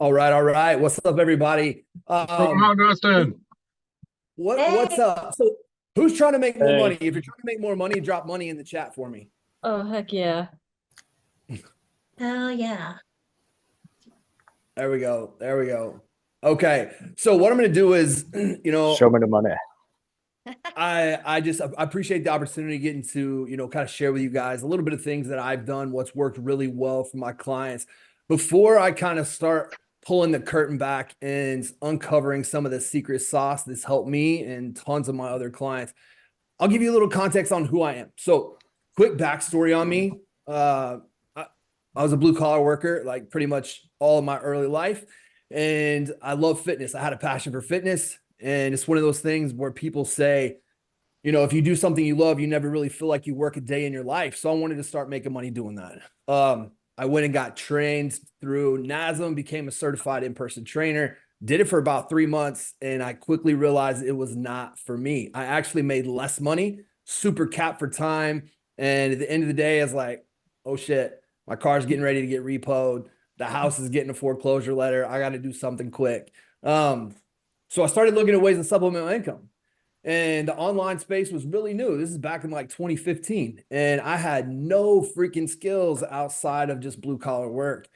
All right, all right. What's up, everybody? What's going on, Dustin? What's Hey. up? So, who's trying to make more Hey, money? If you're trying to make more money, drop money in the chat for me. Oh, heck yeah. Hell yeah. There we go. There we go. Okay. So, what I'm going to do is, show me the money. I appreciate the opportunity getting to, kind of share with you guys a little bit of things that I've done, what's worked really well for my clients. Before I kind of start pulling the curtain back and uncovering some of the secret sauce that's helped me and tons of my other clients, I'll give you a little context on who I am. So, quick backstory on me. I, I was a blue collar worker, like pretty much all of my early life. And I love fitness. I had a passion for fitness. And it's one of those things where people say, if you do something you love, you never really feel like you work a day in your life. So I wanted to start making money doing that. I went and got trained through NASM, became a certified in-person trainer, did it for about 3 months, and I quickly realized it was not for me. I actually made less money, super capped for time. And at the end of the day, I was like, oh shit, my car's getting ready to get repoed. The house is getting a foreclosure letter. I got to do something quick. So I started looking at ways to supplement my income. And the online space was really new. This is back in like 2015. And I had no freaking skills outside of just blue collar work.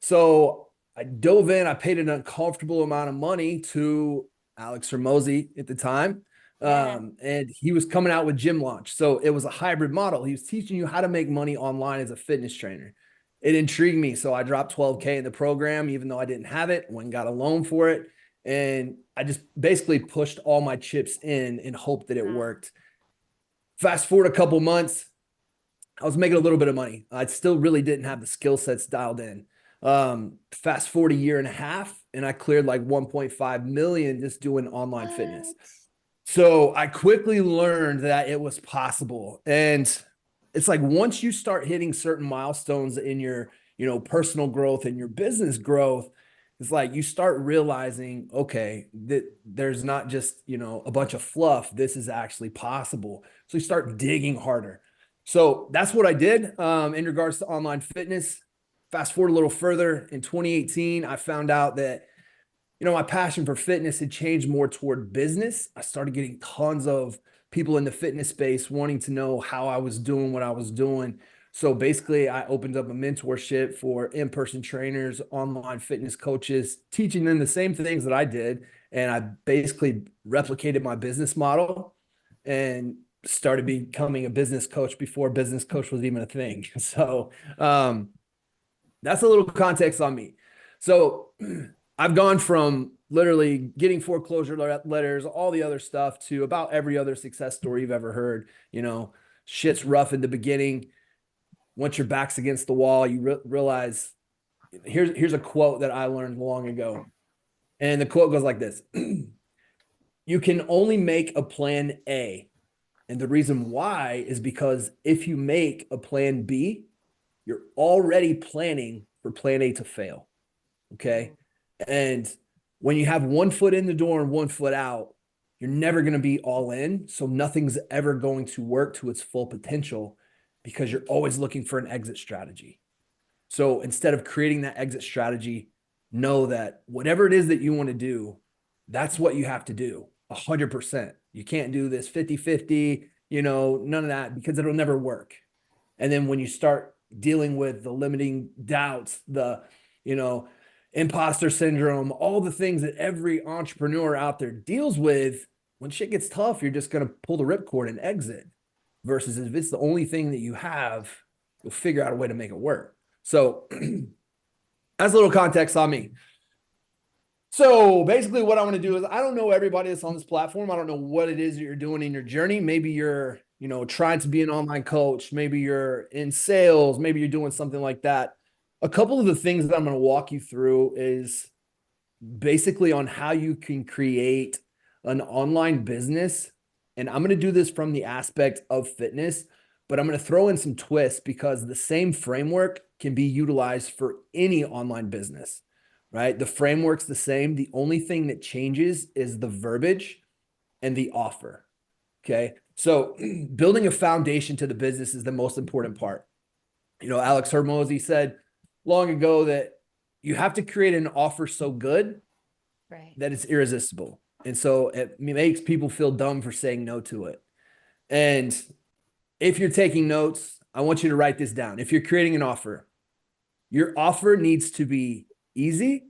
So I dove in, I paid an uncomfortable amount of money to Alex Hormozy at the time. Yeah. And he was coming out with Gym Launch. So it was a hybrid model. He was teaching you how to make money online as a fitness trainer. It intrigued me. So I dropped 12K in the program, even though I didn't have it, went and got a loan for it. And I just basically pushed all my chips in and hoped that it worked. Fast forward a couple months, I was making a little bit of money. I still really didn't have the skill sets dialed in. Fast forward a year and a half, and I cleared like 1.5 million just doing online fitness. So I quickly learned that it was possible. And it's like once you start hitting certain milestones in your, personal growth and your business growth, it's like you start realizing, okay, that there's not just, a bunch of fluff. This is actually possible. So you start digging harder. So that's what I did in regards to online fitness. Fast forward a little further in 2018, I found out that, my passion for fitness had changed more toward business. I started getting tons of people in the fitness space wanting to know how I was doing what I was doing. So basically, I opened up a mentorship for in-person trainers, online fitness coaches, teaching them the same things that I did. And I basically replicated my business model and started becoming a business coach before business coach was even a thing. So that's a little context on me. So I've gone from literally getting foreclosure letters, all the other stuff, to about every other success story you've ever heard. Shit's rough in the beginning. Once your back's against the wall, you realize here's a quote that I learned long ago. And the quote goes like this. You can only make a plan A. And the reason why is because if you make a plan B, you're already planning for plan A to fail. Okay. And when you have one foot in the door and one foot out, you're never going to be all in. So nothing's ever going to work to its full potential because you're always looking for an exit strategy. So instead of creating that exit strategy, know that whatever it is that you want to do, that's what you have to do 100%. You can't do this 50-50, none of that, because it'll never work. And then when you start dealing with the limiting doubts, the, imposter syndrome, all the things that every entrepreneur out there deals with, when shit gets tough, you're just going to pull the ripcord and exit. Versus if it's the only thing that you have, you'll figure out a way to make it work. So that's a little context on me. So basically what I want to do is I don't know everybody that's on this platform. I don't know what it is that you're doing in your journey. Maybe you're, trying to be an online coach. Maybe you're in sales. Maybe you're doing something like that. A couple of the things that I'm going to walk you through is basically on how you can create an online business. And I'm going to do this from the aspect of fitness, but I'm going to throw in some twists because the same framework can be utilized for any online business, right? The framework's the same. The only thing that changes is the verbiage and the offer. Okay. So building a foundation to the business is the most important part. Alex Hormozy said long ago that, you have to create an offer so good Right. that it's irresistible. And so it makes people feel dumb for saying no to it. And if you're taking notes, I want you to write this down. If you're creating an offer, your offer needs to be easy,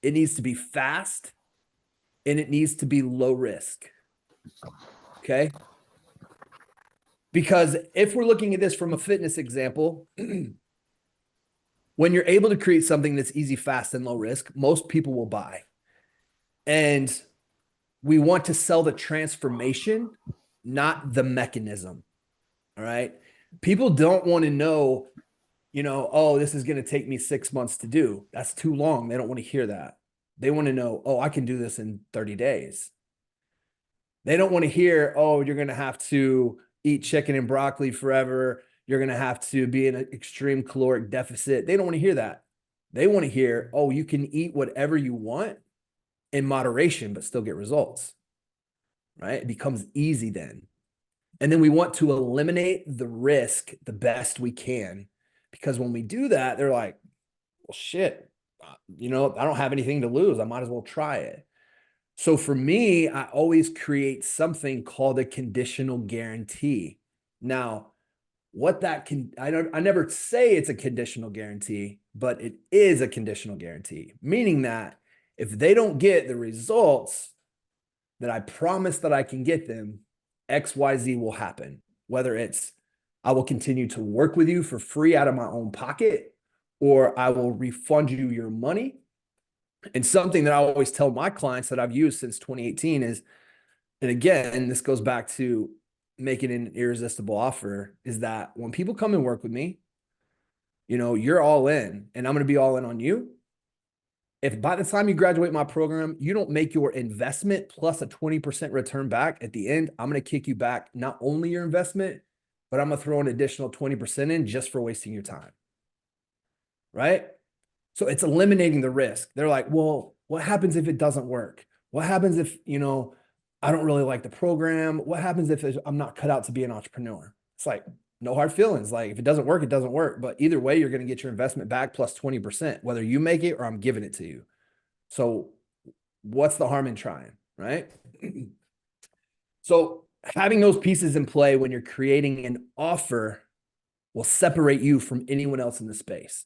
it needs to be fast, and it needs to be low risk. Okay? Because if we're looking at this from a fitness example, when you're able to create something that's easy, fast, and low risk, most people will buy. And we want to sell the transformation, not the mechanism. All right. People don't want to know, oh, this is going to take me 6 months to do. That's too long. They don't want to hear that. They want to know, oh, I can do this in 30 days. They don't want to hear, oh, you're going to have to eat chicken and broccoli forever. You're going to have to be in an extreme caloric deficit. They don't want to hear that. They want to hear, oh, you can eat whatever you want in moderation, but still get results, right? It becomes easy then. And then we want to eliminate the risk the best we can, because when we do that, they're like, well, shit, I don't have anything to lose. I might as well try it. So for me, I always create something called a conditional guarantee. Now, what that can, I never say it's a conditional guarantee, but it is a conditional guarantee, meaning that if they don't get the results that I promise that I can get them, XYZ will happen. Whether it's I will continue to work with you for free out of my own pocket, or I will refund you your money. And something that I always tell my clients that I've used since 2018 is, and again, this goes back to making an irresistible offer, is that when people come and work with me, you're all in and I'm going to be all in on you. If by the time you graduate my program, you don't make your investment plus a 20% return back at the end, I'm going to kick you back not only your investment, but I'm going to throw an additional 20% in just for wasting your time. Right? So it's eliminating the risk. They're like, well, what happens if it doesn't work? What happens if, I don't really like the program? What happens if I'm not cut out to be an entrepreneur? It's like, no hard feelings. Like if it doesn't work, it doesn't work. But either way, you're going to get your investment back plus 20%, whether you make it or I'm giving it to you. So what's the harm in trying, right? So having those pieces in play when you're creating an offer will separate you from anyone else in the space.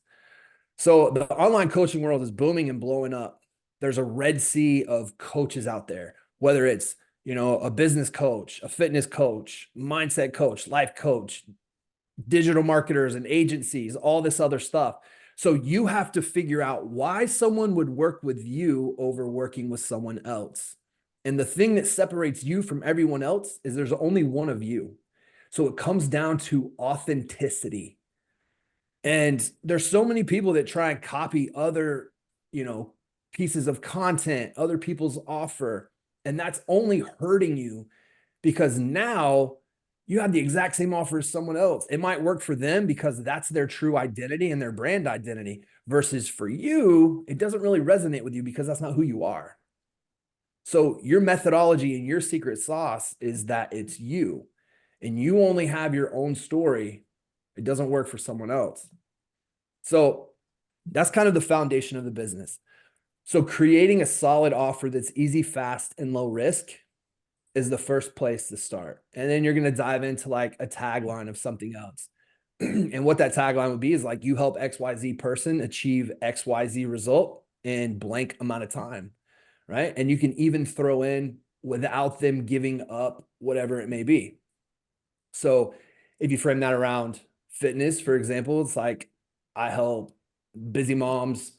So the online coaching world is booming and blowing up. There's a red sea of coaches out there, whether it's, a business coach, a fitness coach, mindset coach, life coach, digital marketers and agencies, all this other stuff. So you have to figure out why someone would work with you over working with someone else. And the thing that separates you from everyone else is there's only one of you. So it comes down to authenticity. And there's so many people that try and copy other, pieces of content, other people's offer, and that's only hurting you because now you have the exact same offer as someone else. It might work for them because that's their true identity and their brand identity, versus for you, it doesn't really resonate with you because that's not who you are. So your methodology and your secret sauce is that it's you, and you only have your own story. It doesn't work for someone else. So that's kind of the foundation of the business. So creating a solid offer that's easy, fast, and low risk is the first place to start. And then you're going to dive into like a tagline of something else. And what that tagline would be is like, you help XYZ person achieve XYZ result in blank amount of time, right? And you can even throw in without them giving up whatever it may be. So if you frame that around fitness, for example, it's like, I help busy moms,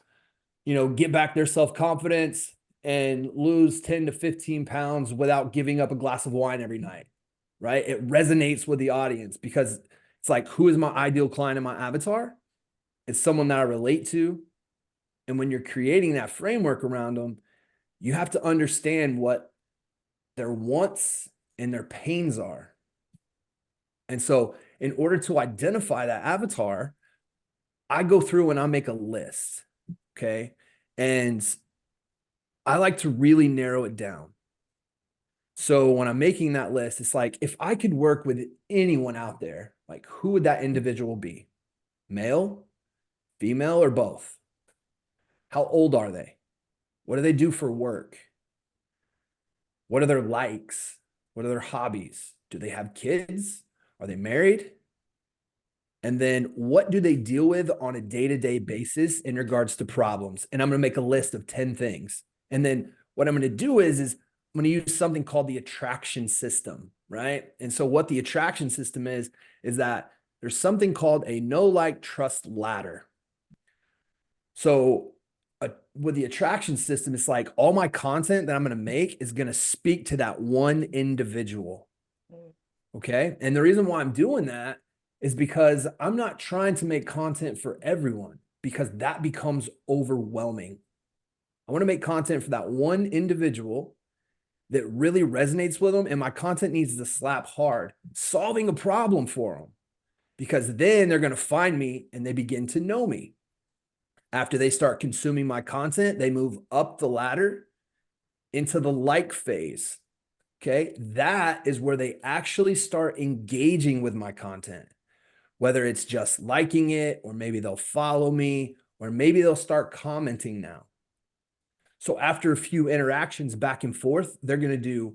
get back their self-confidence and lose 10 to 15 pounds without giving up a glass of wine every night, right? It resonates with the audience because it's like, who is my ideal client in my avatar? It's someone that I relate to. And when you're creating that framework around them, you have to understand what their wants and their pains are. And so in order to identify that avatar, I go through and I make a list. Okay. And I like to really narrow it down. So when I'm making that list, it's like, if I could work with anyone out there, like who would that individual be? Male, female, or both? How old are they? What do they do for work? What are their likes? What are their hobbies? Do they have kids? Are they married? And then what do they deal with on a day-to-day basis in regards to problems? And I'm going to make a list of 10 things. And then what I'm going to do is I'm going to use something called the attraction system, right? And so what the attraction system is that there's something called a know, like, trust ladder. So with the attraction system, it's like all my content that I'm going to make is going to speak to that one individual. Okay. And the reason why I'm doing that is because I'm not trying to make content for everyone, because that becomes overwhelming. I want to make content for that one individual that really resonates with them. And my content needs to slap hard, solving a problem for them, because then they're going to find me and they begin to know me. After they start consuming my content, they move up the ladder into the like phase. Okay. That is where they actually start engaging with my content, whether it's just liking it, or maybe they'll follow me, or maybe they'll start commenting now. So after a few interactions back and forth, they're going to do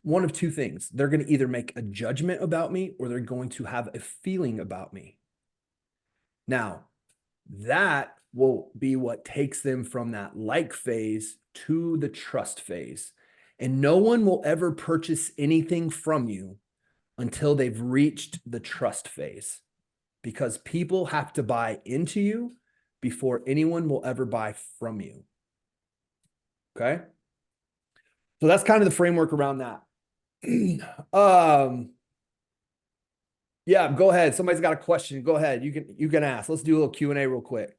one of two things. They're going to either make a judgment about me, or they're going to have a feeling about me. Now, that will be what takes them from that like phase to the trust phase. And no one will ever purchase anything from you until they've reached the trust phase, because people have to buy into you before anyone will ever buy from you. Okay. So that's kind of the framework around that. Yeah, go ahead. Somebody's got a question. Go ahead. You can ask. Let's do a little Q&A real quick.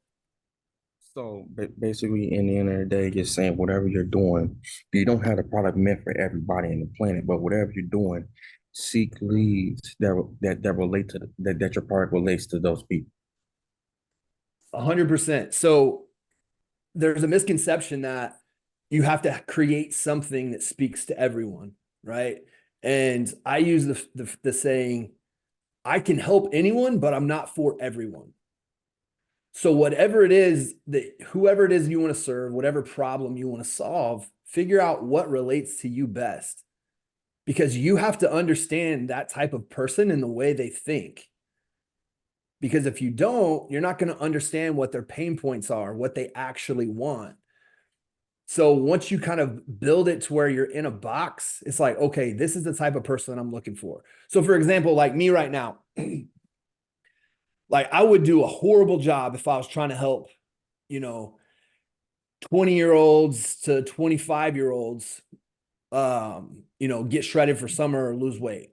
So basically, in the end of the day, just saying whatever you're doing, you don't have a product meant for everybody on the planet, but whatever you're doing, seek leads that relate to that your product relates to those people. 100%. So there's a misconception that you have to create something that speaks to everyone, right? And I use the saying, I can help anyone, but I'm not for everyone. So whatever it is that whoever it is you want to serve, whatever problem you want to solve, figure out what relates to you best, because you have to understand that type of person and the way they think. Because if you don't, you're not going to understand what their pain points are, what they actually want. So once you kind of build it to where you're in a box, it's like, okay, this is the type of person I'm looking for. So for example, like me right now, like I would do a horrible job if I was trying to help, 20-year-olds to 25-year-olds, get shredded for summer or lose weight.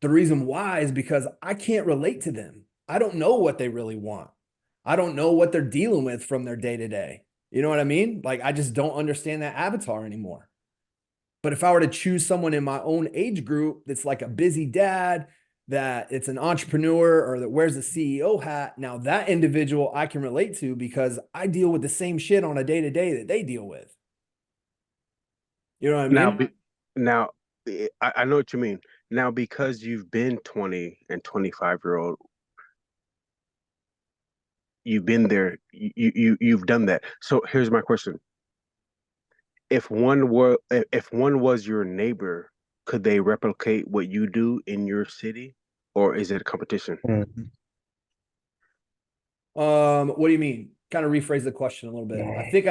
The reason why is because I can't relate to them. I don't know what they really want. I don't know what they're dealing with from their day to day. You know what I mean? Like, I just don't understand that avatar anymore. But if I were to choose someone in my own age group that's like a busy dad, that it's an entrepreneur, or that wears a CEO hat, now that individual I can relate to, because I deal with the same shit on a day-to-day that they deal with. You know what I mean? Now, I know what you mean. Now, because you've been 20 and 25-year-old, you've been there, you've done that. So here's my question. If one was your neighbor, could they replicate what you do in your city, or is it a competition? Mm-hmm. What do you mean? Kind of rephrase the question a little bit. I think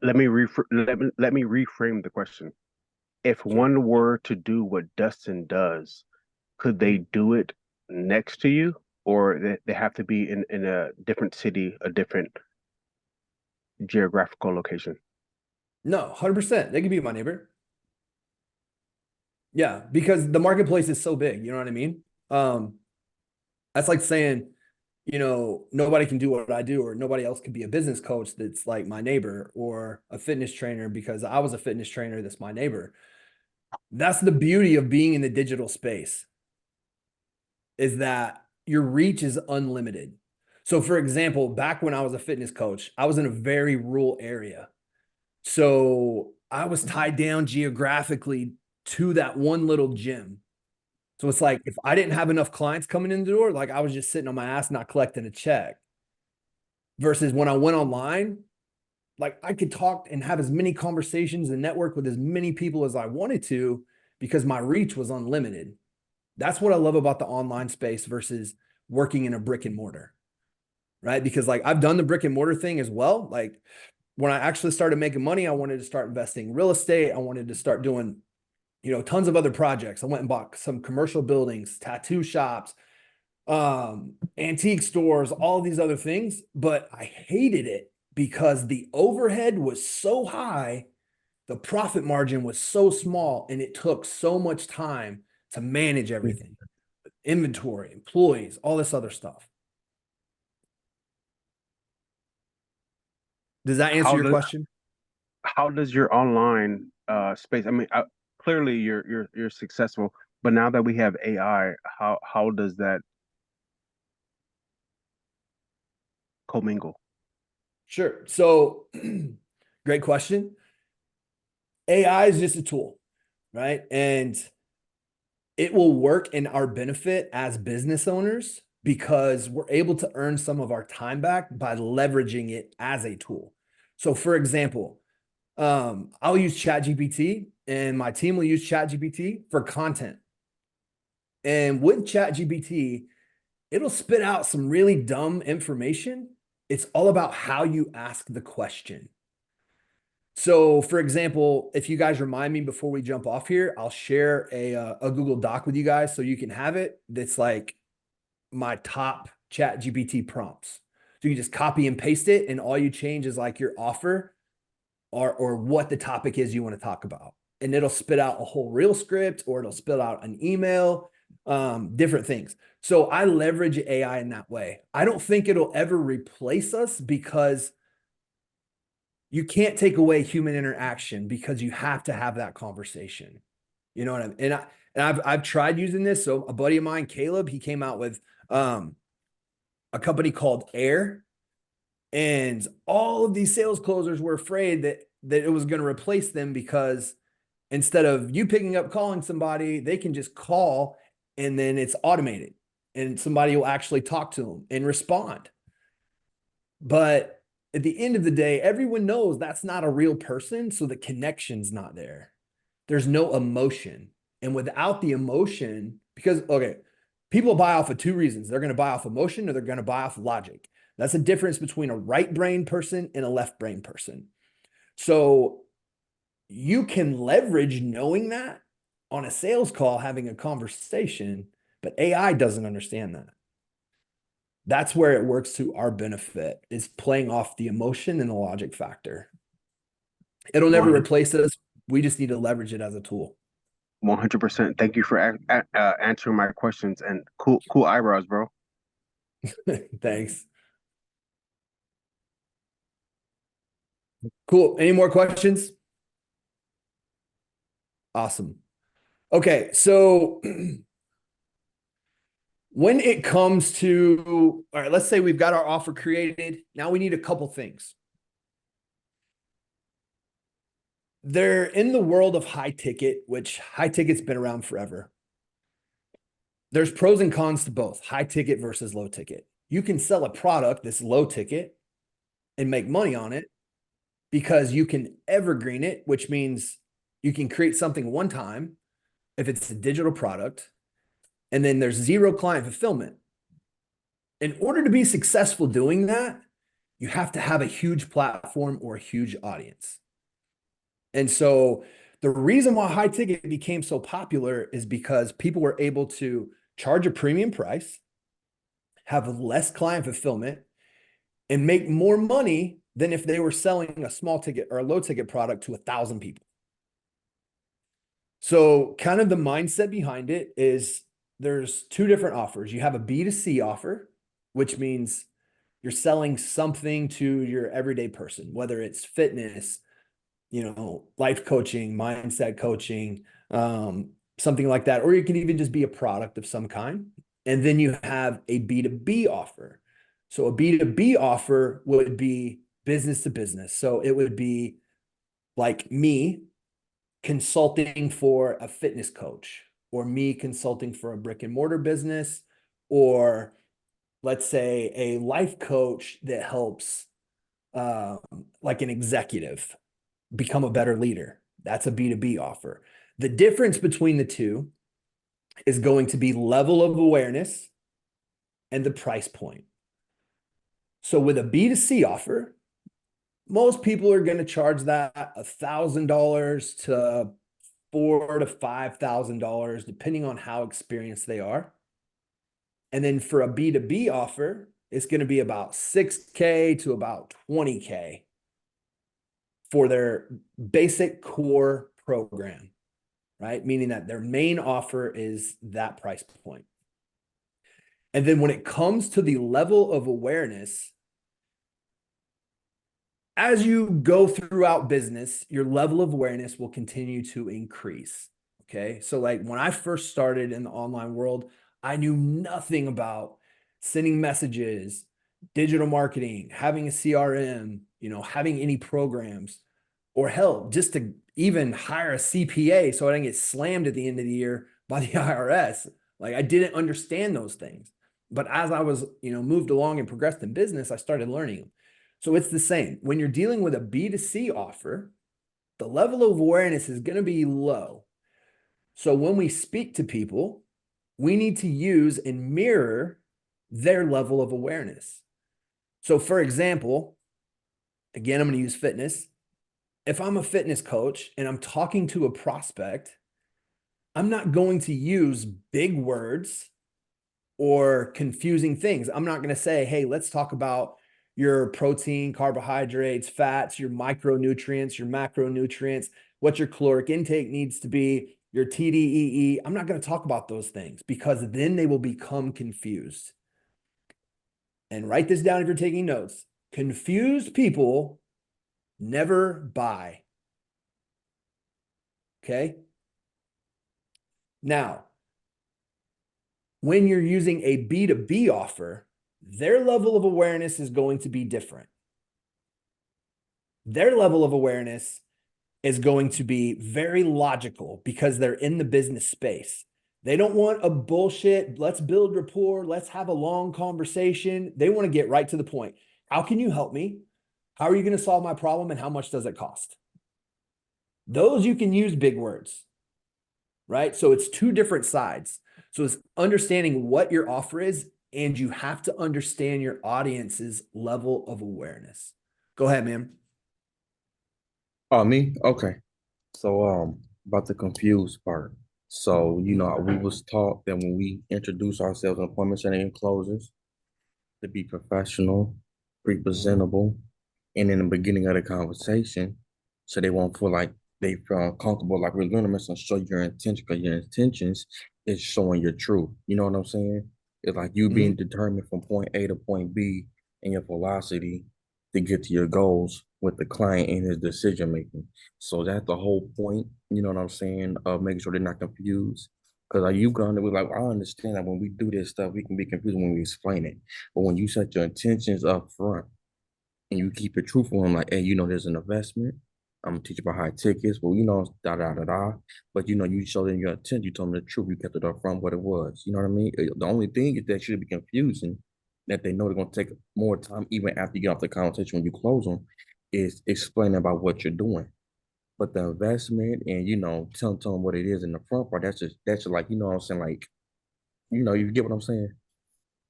Let me reframe the question. If Sure. one were to do what Dustin does, could they do it next to you, or they have to be in a different city, a different geographical location? No, 100%. They could be my neighbor. Yeah, because the marketplace is so big. You know what I mean? That's like saying, nobody can do what I do, or nobody else can be a business coach that's like my neighbor, or a fitness trainer because I was a fitness trainer that's my neighbor. That's the beauty of being in the digital space, is that your reach is unlimited. So for example, back when I was a fitness coach, I was in a very rural area. So I was tied down geographically to that one little gym. So it's like, if I didn't have enough clients coming in the door, like I was just sitting on my ass, not collecting a check. versus when I went online, like I could talk and have as many conversations and network with as many people as I wanted to because my reach was unlimited. That's what I love about the online space versus working in a brick and mortar, right? Because like I've done the brick and mortar thing as well. Like when I actually started making money, I wanted to start investing in real estate. I wanted to start doing, tons of other projects. I went and bought some commercial buildings, tattoo shops, antique stores, all these other things, but I hated it because the overhead was so high, the profit margin was so small, and it took so much time to manage everything, inventory, employees, all this other stuff. Does that answer your question? How does your online space? I mean, clearly you're successful, but now that we have AI, how does that commingle? Sure. So, great question. AI is just a tool, right? And it will work in our benefit as business owners because we're able to earn some of our time back by leveraging it as a tool. So, for example, I'll use ChatGPT and my team will use ChatGPT for content. And with ChatGPT, it'll spit out some really dumb information. It's all about how you ask the question. So, for example, if you guys remind me before we jump off here, I'll share a Google Doc with you guys so you can have it. That's like my top ChatGPT prompts. So you just copy and paste it, and all you change is like your offer or what the topic is you want to talk about. And it'll spit out a whole reel script or it'll spit out an email, different things. So I leverage AI in that way. I don't think it'll ever replace us because you can't take away human interaction because you have to have that conversation. You know what I mean? And I've tried using this. So a buddy of mine, Caleb, he came out with a company called Air, and all of these sales closers were afraid that it was going to replace them because instead of you picking up calling somebody, they can just call and then it's automated and somebody will actually talk to them and respond. But at the end of the day, everyone knows that's not a real person. So the connection's not there. There's no emotion. And without the emotion, because, okay, people buy off of two reasons. They're going to buy off emotion or they're going to buy off logic. That's the difference between a right brain person and a left brain person. So you can leverage knowing that on a sales call, having a conversation, but AI doesn't understand that. That's where it works to our benefit, is playing off the emotion and the logic factor. It'll never replace us. We just need to leverage it as a tool. 100%. Thank you for answering my questions, and cool eyebrows, bro. Thanks. Cool. Any more questions? Awesome. Okay. So when it comes to, all right, let's say we've got our offer created. Now we need a couple things. They're in the world of high ticket, which high ticket's been around forever. There's pros and cons to both high ticket versus low ticket. You can sell a product that's low ticket and make money on it because you can evergreen it, which means you can create something one time if it's a digital product, and then there's zero client fulfillment. In order to be successful doing that, you have to have a huge platform or a huge audience. And so the reason why high ticket became so popular is because people were able to charge a premium price, have less client fulfillment, and make more money than if they were selling a small ticket or a low ticket product to 1,000 people. So kind of the mindset behind it is there's two different offers. You have a B2C offer, which means you're selling something to your everyday person, whether it's fitness, life coaching, mindset coaching, something like that. Or you can even just be a product of some kind. And then you have a B2B offer. So a B2B offer would be business to business. So it would be like me consulting for a fitness coach, or me consulting for a brick and mortar business, or let's say a life coach that helps like an executive become a better leader. That's a B2B offer. The difference between the two is going to be level of awareness and the price point. So with a B2C offer, most people are going to charge that $1,000 to $4,000 to $5,000, depending on how experienced they are. And then for a B2B offer, it's going to be about $6K to about $20K for their basic core program, right? Meaning that their main offer is that price point. And then when it comes to the level of awareness, as you go throughout business, your level of awareness will continue to increase. Okay. So like when I first started in the online world, I knew nothing about sending messages, digital marketing, having a CRM, having any programs, or hell, just to even hire a CPA so I didn't get slammed at the end of the year by the IRS. Like I didn't understand those things. But as I was, moved along and progressed in business, I started learning them. So it's the same. When you're dealing with a B2C offer, the level of awareness is going to be low. So when we speak to people, we need to use and mirror their level of awareness. So for example, again, I'm going to use fitness. If I'm a fitness coach and I'm talking to a prospect, I'm not going to use big words or confusing things. I'm not going to say, hey, let's talk about your protein, carbohydrates, fats, your micronutrients, your macronutrients, what your caloric intake needs to be, your TDEE. I'm not going to talk about those things because then they will become confused. And write this down if you're taking notes. Confused people never buy. Okay? Now, when you're using a B2B offer, their level of awareness is going to be different. Their level of awareness is going to be very logical because they're in the business space. They don't want a bullshit, let's build rapport, let's have a long conversation. They want to get right to the point. How can you help me? How are you going to solve my problem? And how much does it cost? Those you can use big words, right? So it's two different sides. So it's understanding what your offer is, and you have to understand your audience's level of awareness. Go ahead, man. Oh, me? Okay. So, about the confused part. So, we was taught that when we introduce ourselves in appointment setting and closers, to be professional, be presentable, and in the beginning of the conversation, so they won't feel like they feel uncomfortable, like we're going to show your intention, because your intentions is showing your truth. You know what I'm saying? It's like you being determined from point A to point B and your velocity to get to your goals with the client and his decision making. So that's the whole point, you know what I'm saying, of making sure they're not confused. Because like you gonna be like, I understand that when we do this stuff, we can be confused when we explain it. But when you set your intentions up front and you keep it truthful, I'm like, hey, there's an investment. I'm gonna teach you about high tickets, but da da da da. But you showed them your intent, you told them the truth, you kept it up front what it was. You know what I mean? The only thing is that should be confusing, that they know they're gonna take more time even after you get off the conversation when you close them, is explaining about what you're doing. But the investment and tell them what it is in the front part, that's just like, what I'm saying, like, you get what I'm saying?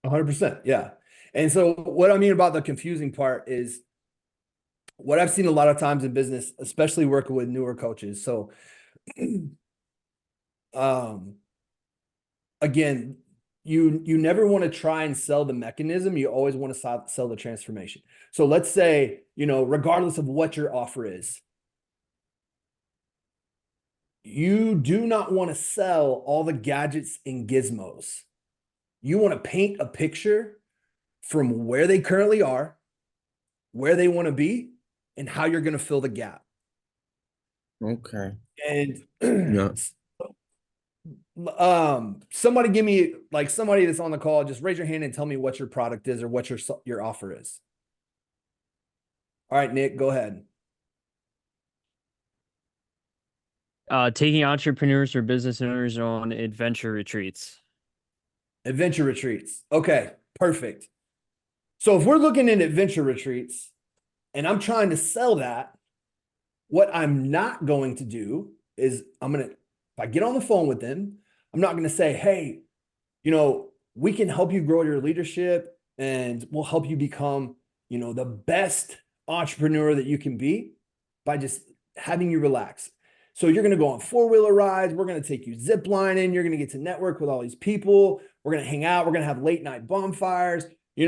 100%. Yeah. And so what I mean about the confusing part is what I've seen a lot of times in business, especially working with newer coaches. So, again, you never want to try and sell the mechanism. You always want to sell the transformation. So let's say, regardless of what your offer is, you do not want to sell all the gadgets and gizmos. You want to paint a picture from where they currently are, where they want to be, and how you're going to fill the gap. Okay. And Yeah. somebody give me, like, somebody that's on the call, just raise your hand and tell me what your product is or what your offer is. All right, Nick, go ahead. Taking entrepreneurs or business owners on adventure retreats. Adventure retreats. Okay. Perfect. So if we're looking at adventure retreats and I'm trying to sell that, what I'm not going to do is if I get on the phone with them, I'm not going to say, hey, we can help you grow your leadership and we'll help you become, the best entrepreneur that you can be by just having you relax. So you're going to go on 4-wheeler rides. We're going to take you zip lining. You're going to get to network with all these people. We're going to hang out. We're going to have late night bonfires. We're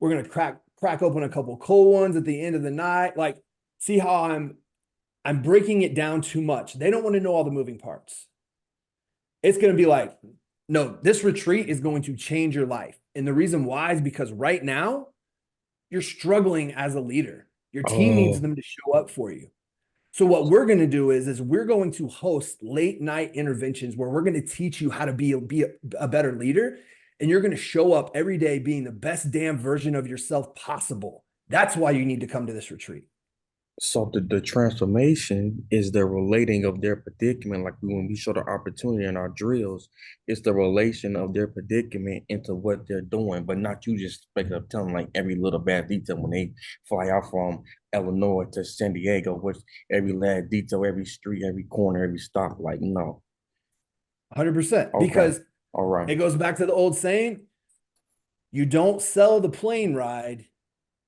going to crack open a couple cold ones at the end of the night. Like, see how I'm breaking it down too much. They don't want to know all the moving parts. It's going to be like, no, this retreat is going to change your life. And the reason why is because right now you're struggling as a leader. Your team needs them to show up for you. So what we're going to do is we're going to host late night interventions where we're going to teach you how to be a better leader. And you're going to show up every day being the best damn version of yourself possible. That's why you need to come to this retreat. So the transformation is the relating of their predicament. Like when we show the opportunity in our drills, it's the relation of their predicament into what they're doing, but not you just expect of telling like every little bad detail when they fly out from Illinois to San Diego, which every last detail, every street, every corner, every stop, like no. 100%. Okay. Because All right. it goes back to the old saying, you don't sell the plane ride,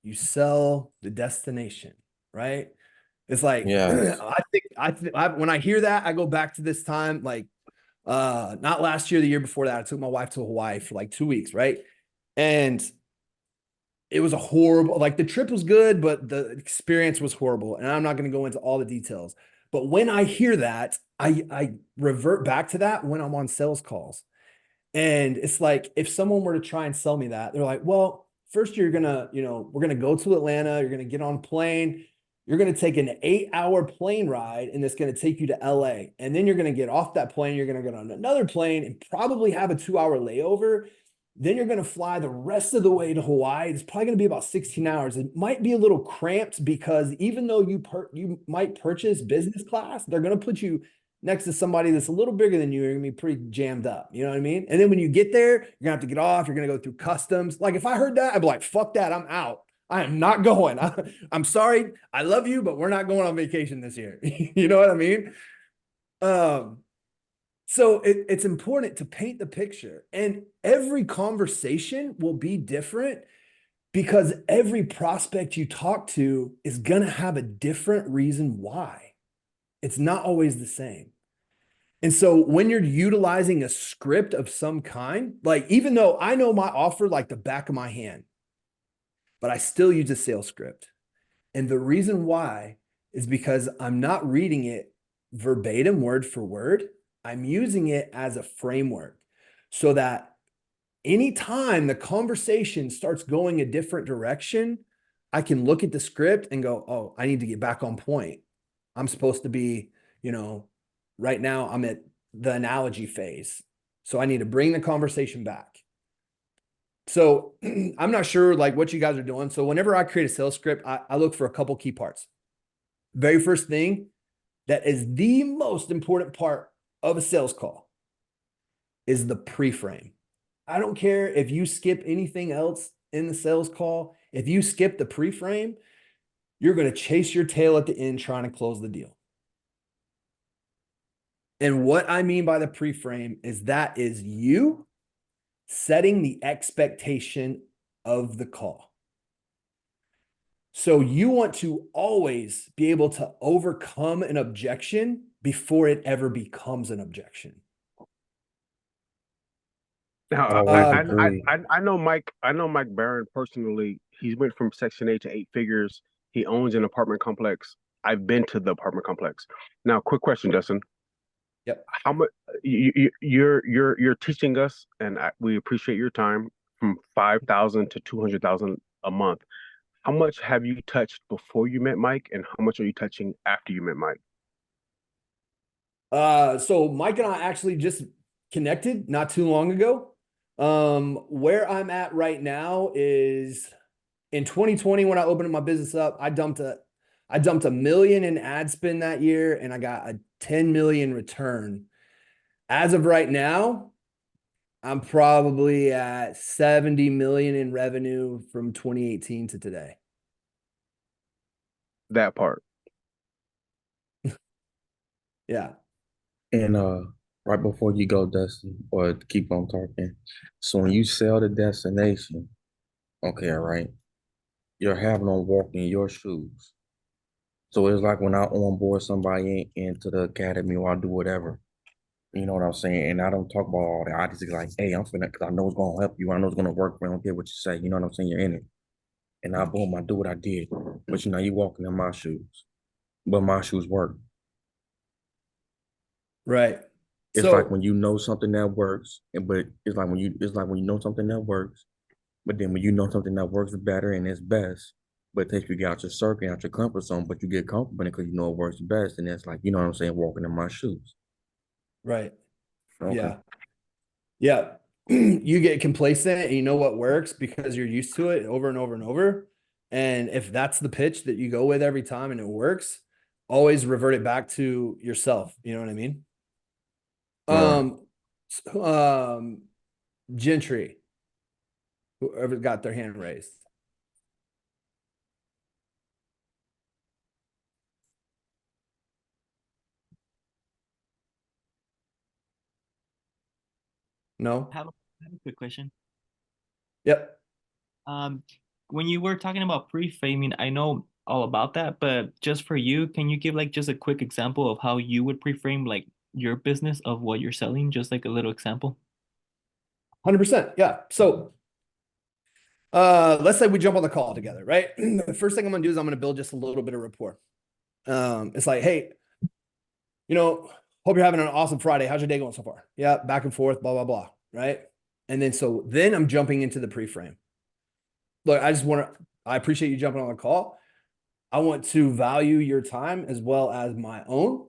you sell the destination. Right? It's like, Yes. when I hear that, I go back to this time, like, not last year, the year before that, I took my wife to Hawaii for like 2 weeks. Right. And it was a horrible, like the trip was good, but the experience was horrible. And I'm not going to go into all the details, but when I hear that, I revert back to that when I'm on sales calls. And it's like, if someone were to try and sell me that, they're like, well, first we're going to go to Atlanta. You're going to get on a plane. You're going to take an 8-hour plane ride and it's going to take you to LA. And then you're going to get off that plane. You're going to get on another plane and probably have a 2-hour layover. Then you're going to fly the rest of the way to Hawaii. It's probably going to be about 16 hours. It might be a little cramped because even though you might purchase business class, they're going to put you next to somebody that's a little bigger than you. You're going to be pretty jammed up. You know what I mean? And then when you get there, you're going to have to get off. You're going to go through customs. Like if I heard that, I'd be like, fuck that. I'm out. I am not going. I'm sorry. I love you, but we're not going on vacation this year. You know what I mean? So it's important to paint the picture, and every conversation will be different because every prospect you talk to is going to have a different reason why. It's not always the same. And so when you're utilizing a script of some kind, like even though I know my offer like the back of my hand, but I still use a sales script. And the reason why is because I'm not reading it verbatim, word for word. I'm using it as a framework so that anytime the conversation starts going a different direction, I can look at the script and go, oh, I need to get back on point. I'm supposed to be, right now I'm at the analogy phase. So I need to bring the conversation back. So I'm not sure like what you guys are doing. So whenever I create a sales script, I look for a couple key parts. Very first thing that is the most important part of a sales call is the pre-frame. I don't care if you skip anything else in the sales call. If you skip the pre-frame, you're going to chase your tail at the end trying to close the deal. And what I mean by the pre-frame is that is you setting the expectation of the call. So you want to always be able to overcome an objection before it ever becomes an objection. Now, agree. I know Mike. I know Mike Barron personally. He's went from Section 8 to 8 figures. He owns an apartment complex. I've been to the apartment complex. Now, quick question, Dustin. Yep. How much you're teaching us, and we appreciate your time, from 5,000 to 200,000 a month. How much have you touched before you met Mike, and how much are you touching after you met Mike? So Mike and I actually just connected not too long ago. Where I'm at right now is in 2020, when I opened my business up, I dumped $1 million in ad spend that year, and I got a 10 million return. As of right now, I'm probably at 70 million in revenue from 2018 to today. That part. Yeah. And right before you go, Dustin, or keep on talking. So when you sell the destination, okay, right, you're having them walk in your shoes. So it's like when I onboard somebody into the academy or I do whatever, you know what I'm saying? And I don't talk about all that. I just be like, hey, I'm finna, because I know it's going to help you. I know it's going to work. I don't care what you say. You know what I'm saying? You're in it. And I, boom, I do what I did. But you know, you walking in my shoes. But my shoes work. Right. It's So like when you know something that works, but it's like when you know something that works, but then when you know something that works better and it's best, but it takes you out your circle, out your comfort zone, but you get comfortable because you know it works best, and it's like, you know what I'm saying, walking in my shoes. right. Okay. Yeah. Yeah. You get complacent and you know what works because you're used to it over and over and over. And if that's the pitch that you go with every time and it works, always revert it back to yourself. You know what I mean? Right. Gentry, whoever got their hand raised. No? I have a quick question. Yep. Um, when you were talking about pre-framing, I know all about that, but just for you, can you give like just a quick example of how you would pre-frame like your business of what you're selling? Just like a little example. 100%. Yeah. So let's say we jump on the call together, right? The first thing I'm gonna do is I'm gonna build just a little bit of rapport. It's like, hey, hope you're having an awesome Friday. How's your day going so far? Yeah, back and forth, blah, blah, blah. Right. And then I'm jumping into the pre-frame. Look, I appreciate you jumping on the call. I want to value your time as well as my own.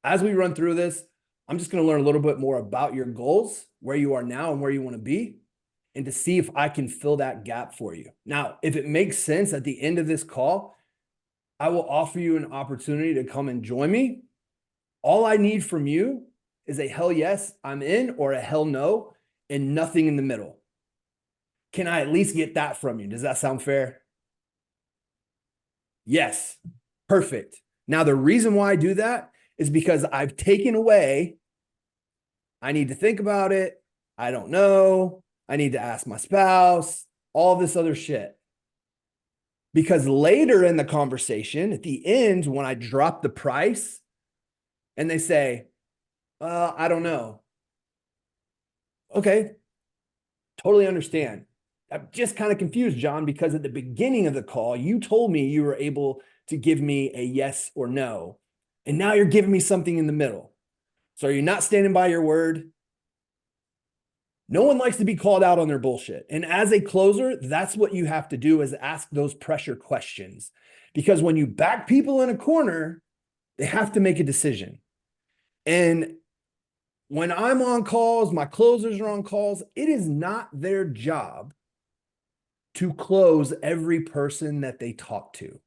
As we run through this, I'm just going to learn a little bit more about your goals, where you are now and where you want to be, and to see if I can fill that gap for you. Now, if it makes sense at the end of this call, I will offer you an opportunity to come and join me. All I need from you is a hell yes, I'm in, or a hell no, and nothing in the middle. Can I at least get that from you? Does that sound fair? Yes. Perfect. Now, the reason why I do that is because I've taken away, I need to think about it. I don't know. I need to ask my spouse, all this other shit. Because later in the conversation, at the end, when I drop the price and they say, I don't know. Okay. Totally understand. I'm just kind of confused, John, because at the beginning of the call, you told me you were able to give me a yes or no. And now you're giving me something in the middle. So are you not standing by your word? No one likes to be called out on their bullshit. And as a closer, that's what you have to do, is ask those pressure questions. Because when you back people in a corner, they have to make a decision. And when I'm on calls, my closers are on calls, it is not their job to close every person that they talk to.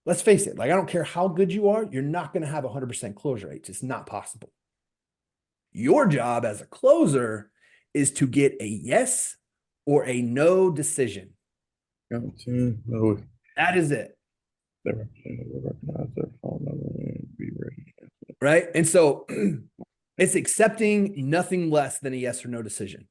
Let's face it, like, I don't care how good you are, you're not going to have 100% closure rates. It's not possible. Your job as a closer is to get a yes or a no decision. That is it. Right? And so it's accepting nothing less than a yes or no decision.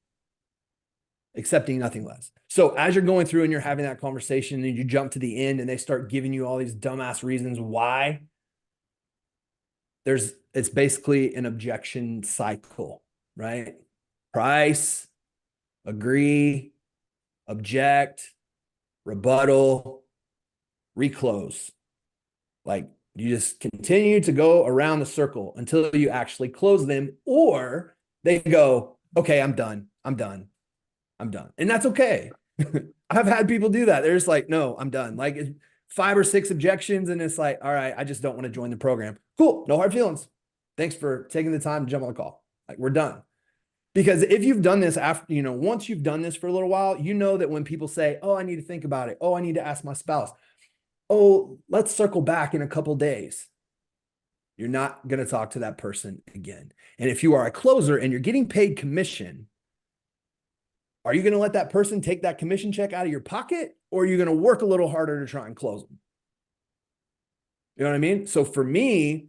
Accepting nothing less. So as you're going through and you're having that conversation and you jump to the end and they start giving you all these dumbass reasons why, it's basically an objection cycle, right? Price, agree, object, rebuttal, reclose. Like, you just continue to go around the circle until you actually close them, or they go, okay, I'm done. And that's okay. I've had people do that. They're just like, no, I'm done. Like 5 or 6 objections. And it's like, all right, I just don't want to join the program. Cool. No hard feelings. Thanks for taking the time to jump on the call. Like, we're done. Because if you've done this after, once you've done this for a little while, you know that when people say, oh, I need to think about it. Oh, I need to ask my spouse. Oh, let's circle back in a couple days. You're not going to talk to that person again. And if you are a closer and you're getting paid commission, are you going to let that person take that commission check out of your pocket, or are you going to work a little harder to try and close them? You know what I mean? So for me,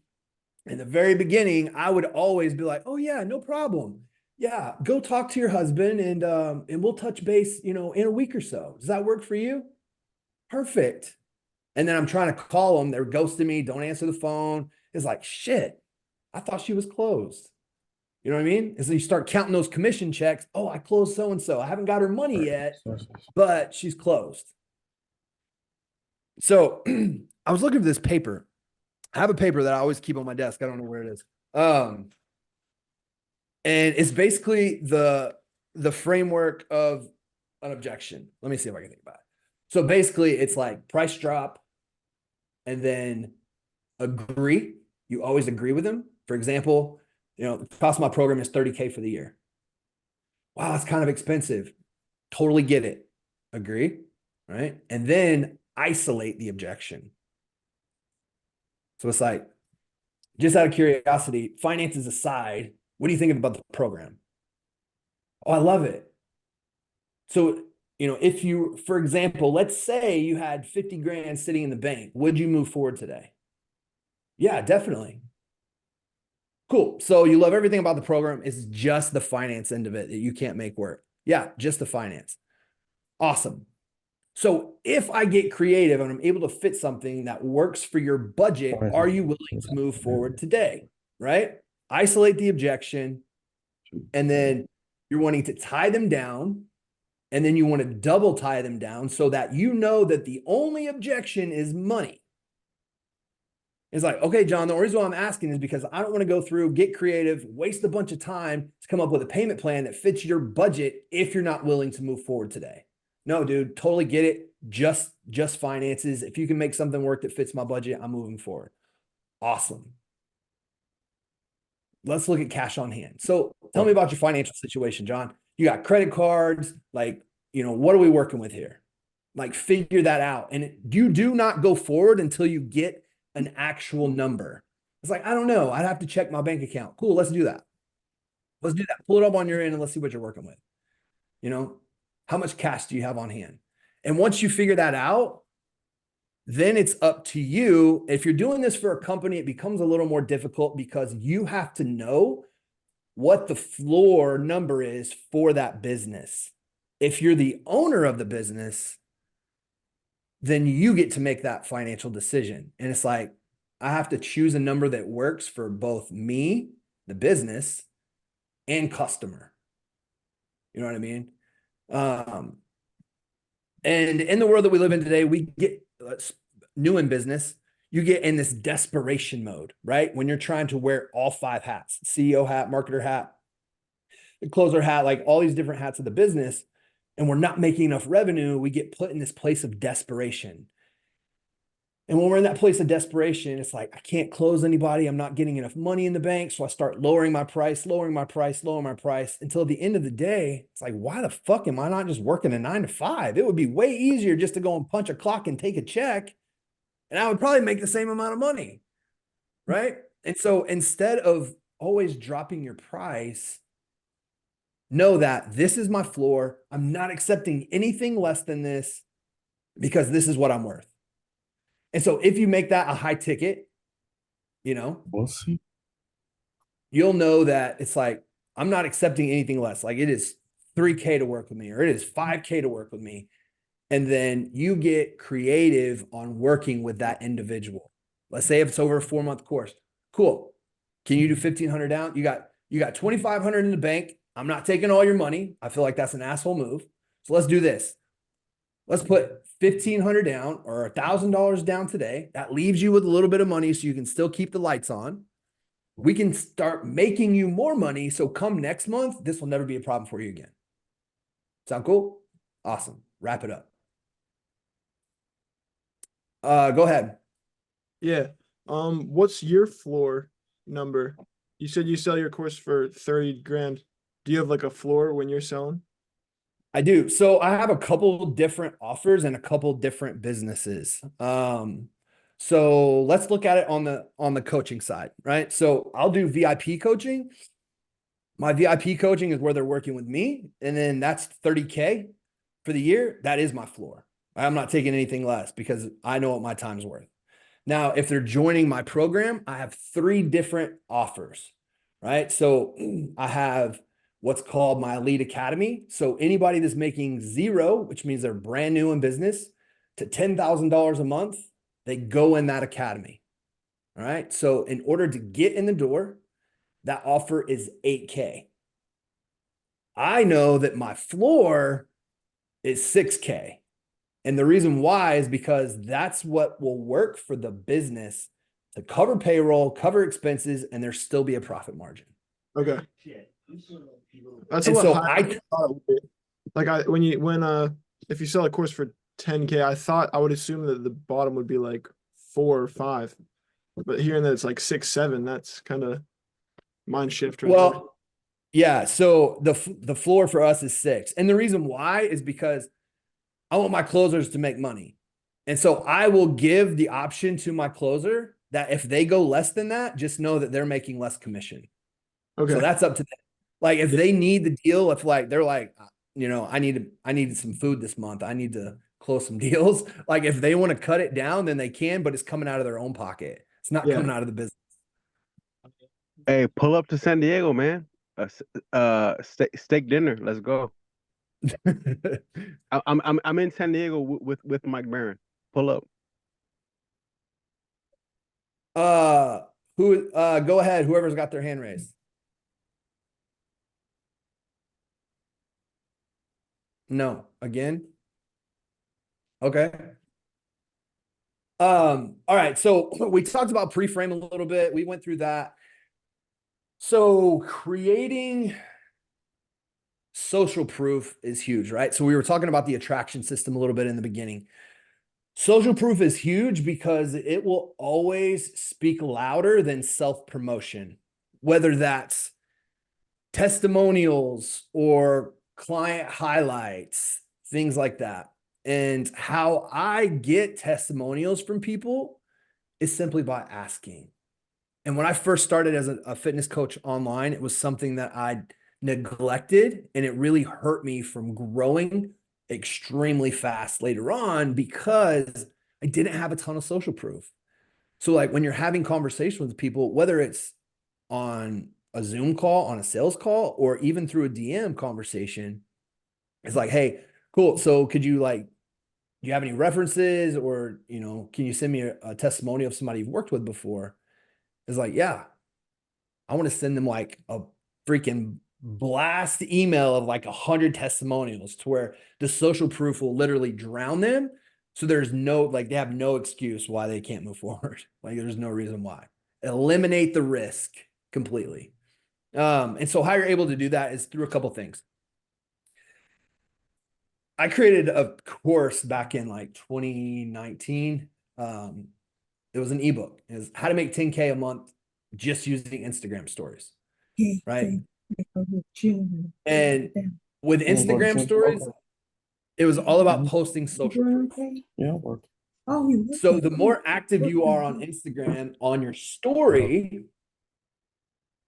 in the very beginning, I would always be like, oh yeah, no problem. Yeah, go talk to your husband and we'll touch base, in a week or so. Does that work for you? Perfect. And then I'm trying to call them. They're ghosting me. Don't answer the phone. It's like, shit, I thought she was closed. You know what I mean? And so you start counting those commission checks. Oh, I closed so-and-so. I haven't got her money yet, but she's closed. So I was looking for this paper. I have a paper that I always keep on my desk. I don't know where it is. And it's basically the framework of an objection. Let me see if I can think about it. So basically it's like price drop and then agree. You always agree with them. For example, the cost of my program is $30K for the year. Wow, that's kind of expensive. Totally get it. Agree, right? And then isolate the objection. So it's like, just out of curiosity, finances aside, what do you think about the program? Oh, I love it. So, if you, for example, let's say you had 50 grand sitting in the bank, would you move forward today? Yeah, definitely. Cool. So you love everything about the program. It's just the finance end of it that you can't make work. Yeah, just the finance. Awesome. So if I get creative and I'm able to fit something that works for your budget, are you willing to move forward today? Right? Isolate the objection. And then you're wanting to tie them down. And then you want to double tie them down so that that the only objection is money. It's like, okay, John, the reason why I'm asking is because I don't want to go through, get creative, waste a bunch of time to come up with a payment plan that fits your budget if you're not willing to move forward today. No, dude, totally get it. Just finances. If you can make something work that fits my budget, I'm moving forward. Awesome. Let's look at cash on hand. So tell me about your financial situation, John. You got credit cards, what are we working with here? Like, figure that out. And you do not go forward until you get an actual number. It's like, I don't know. I'd have to check my bank account. Cool. Let's do that. Let's do that. Pull it up on your end and let's see what you're working with. How much cash do you have on hand? And once you figure that out, then it's up to you. If you're doing this for a company, it becomes a little more difficult because you have to know what the floor number is for that business. If you're the owner of the business, then you get to make that financial decision. And it's like, I have to choose a number that works for both me, the business, and customer. You know what I mean? And in the world that we live in today, we get new in business, you get in this desperation mode, right? When you're trying to wear all 5 hats, CEO hat, marketer hat, the closer hat, like all these different hats of the business, and we're not making enough revenue, we get put in this place of desperation. And when we're in that place of desperation, it's like, I can't close anybody. I'm not getting enough money in the bank. So I start lowering my price until at the end of the day, it's like, why the fuck am I not just working a 9 to 5? It would be way easier just to go and punch a clock and take a check. And I would probably make the same amount of money. Right. And so instead of always dropping your price, know that this is my floor. I'm not accepting anything less than this because this is what I'm worth. And so if you make that a high ticket, we'll see. You'll know that it's like, I'm not accepting anything less. Like, it is $3K to work with me, or it is $5K to work with me. And then you get creative on working with that individual. Let's say if it's over a 4-month course. Cool. Can you do 1,500 down? You got 2,500 in the bank. I'm not taking all your money. I feel like that's an asshole move. So let's do this. Let's put 1,500 down or $1,000 down today. That leaves you with a little bit of money so you can still keep the lights on. We can start making you more money. So come next month, this will never be a problem for you again. Sound cool? Awesome. Wrap it up. Go ahead. Yeah. What's your floor number? You said you sell your course for 30 grand. Do you have like a floor when you're selling? I do. So I have a couple different offers and a couple different businesses. So let's look at it on the coaching side, right? So I'll do VIP coaching. My VIP coaching is where they're working with me, and then that's $30K for the year. That is my floor. I'm not taking anything less because I know what my time's worth. Now, if they're joining my program, I have 3 different offers, right? So I have what's called my Elite Academy. So anybody that's making 0, which means they're brand new in business, to $10,000 a month, they go in that academy. All right. So in order to get in the door, that offer is $8K. I know that my floor is $6K. And the reason why is because that's what will work for the business to cover payroll, cover expenses, and there still be a profit margin. Okay. That's a And lot so higher than I thought it would be. Like if you sell a course for 10K, I would assume that the bottom would be like 4 or 5. But hearing that it's like 6, 7, that's kind of mind shift right there. Well, yeah. So the floor for us is 6. And the reason why is because I want my closers to make money. And so I will give the option to my closer that if they go less than that, just know that they're making less commission. Okay. So that's up to them. Like if they need the deal, if like they're like, I need some food this month. I need to close some deals. Like if they want to cut it down, then they can, but it's coming out of their own pocket. It's not coming out of the business. Hey, pull up to San Diego, man. Steak dinner. Let's go. I'm in San Diego with Mike Barron. Pull up. Go ahead. Whoever's got their hand raised. No, again. Okay. All right. So we talked about pre-frame a little bit. We went through that. So creating social proof is huge, right? So we were talking about the attraction system a little bit in the beginning. Social proof is huge because it will always speak louder than self-promotion, whether that's testimonials or client highlights, things like that. And how I get testimonials from people is simply by asking. And when I first started as a fitness coach online, it was something that I neglected, and it really hurt me from growing extremely fast later on because I didn't have a ton of social proof. So like when you're having conversations with people, whether it's on a Zoom call, on a sales call, or even through a DM conversation, it's like, hey, cool. So could you do you have any references, or, can you send me a testimonial of somebody you've worked with before? It's like, yeah, I want to send them like a freaking blast email of like 100 testimonials to where the social proof will literally drown them. So there's they have no excuse why they can't move forward. Like there's no reason why. Eliminate the risk completely. And so how you're able to do that is through a couple things. I created a course back in like 2019. It was an ebook. It was how to make 10K a month just using Instagram stories. Right. And with Instagram stories, it was all about posting social proof. Yeah, work. So the more active you are on Instagram on your story,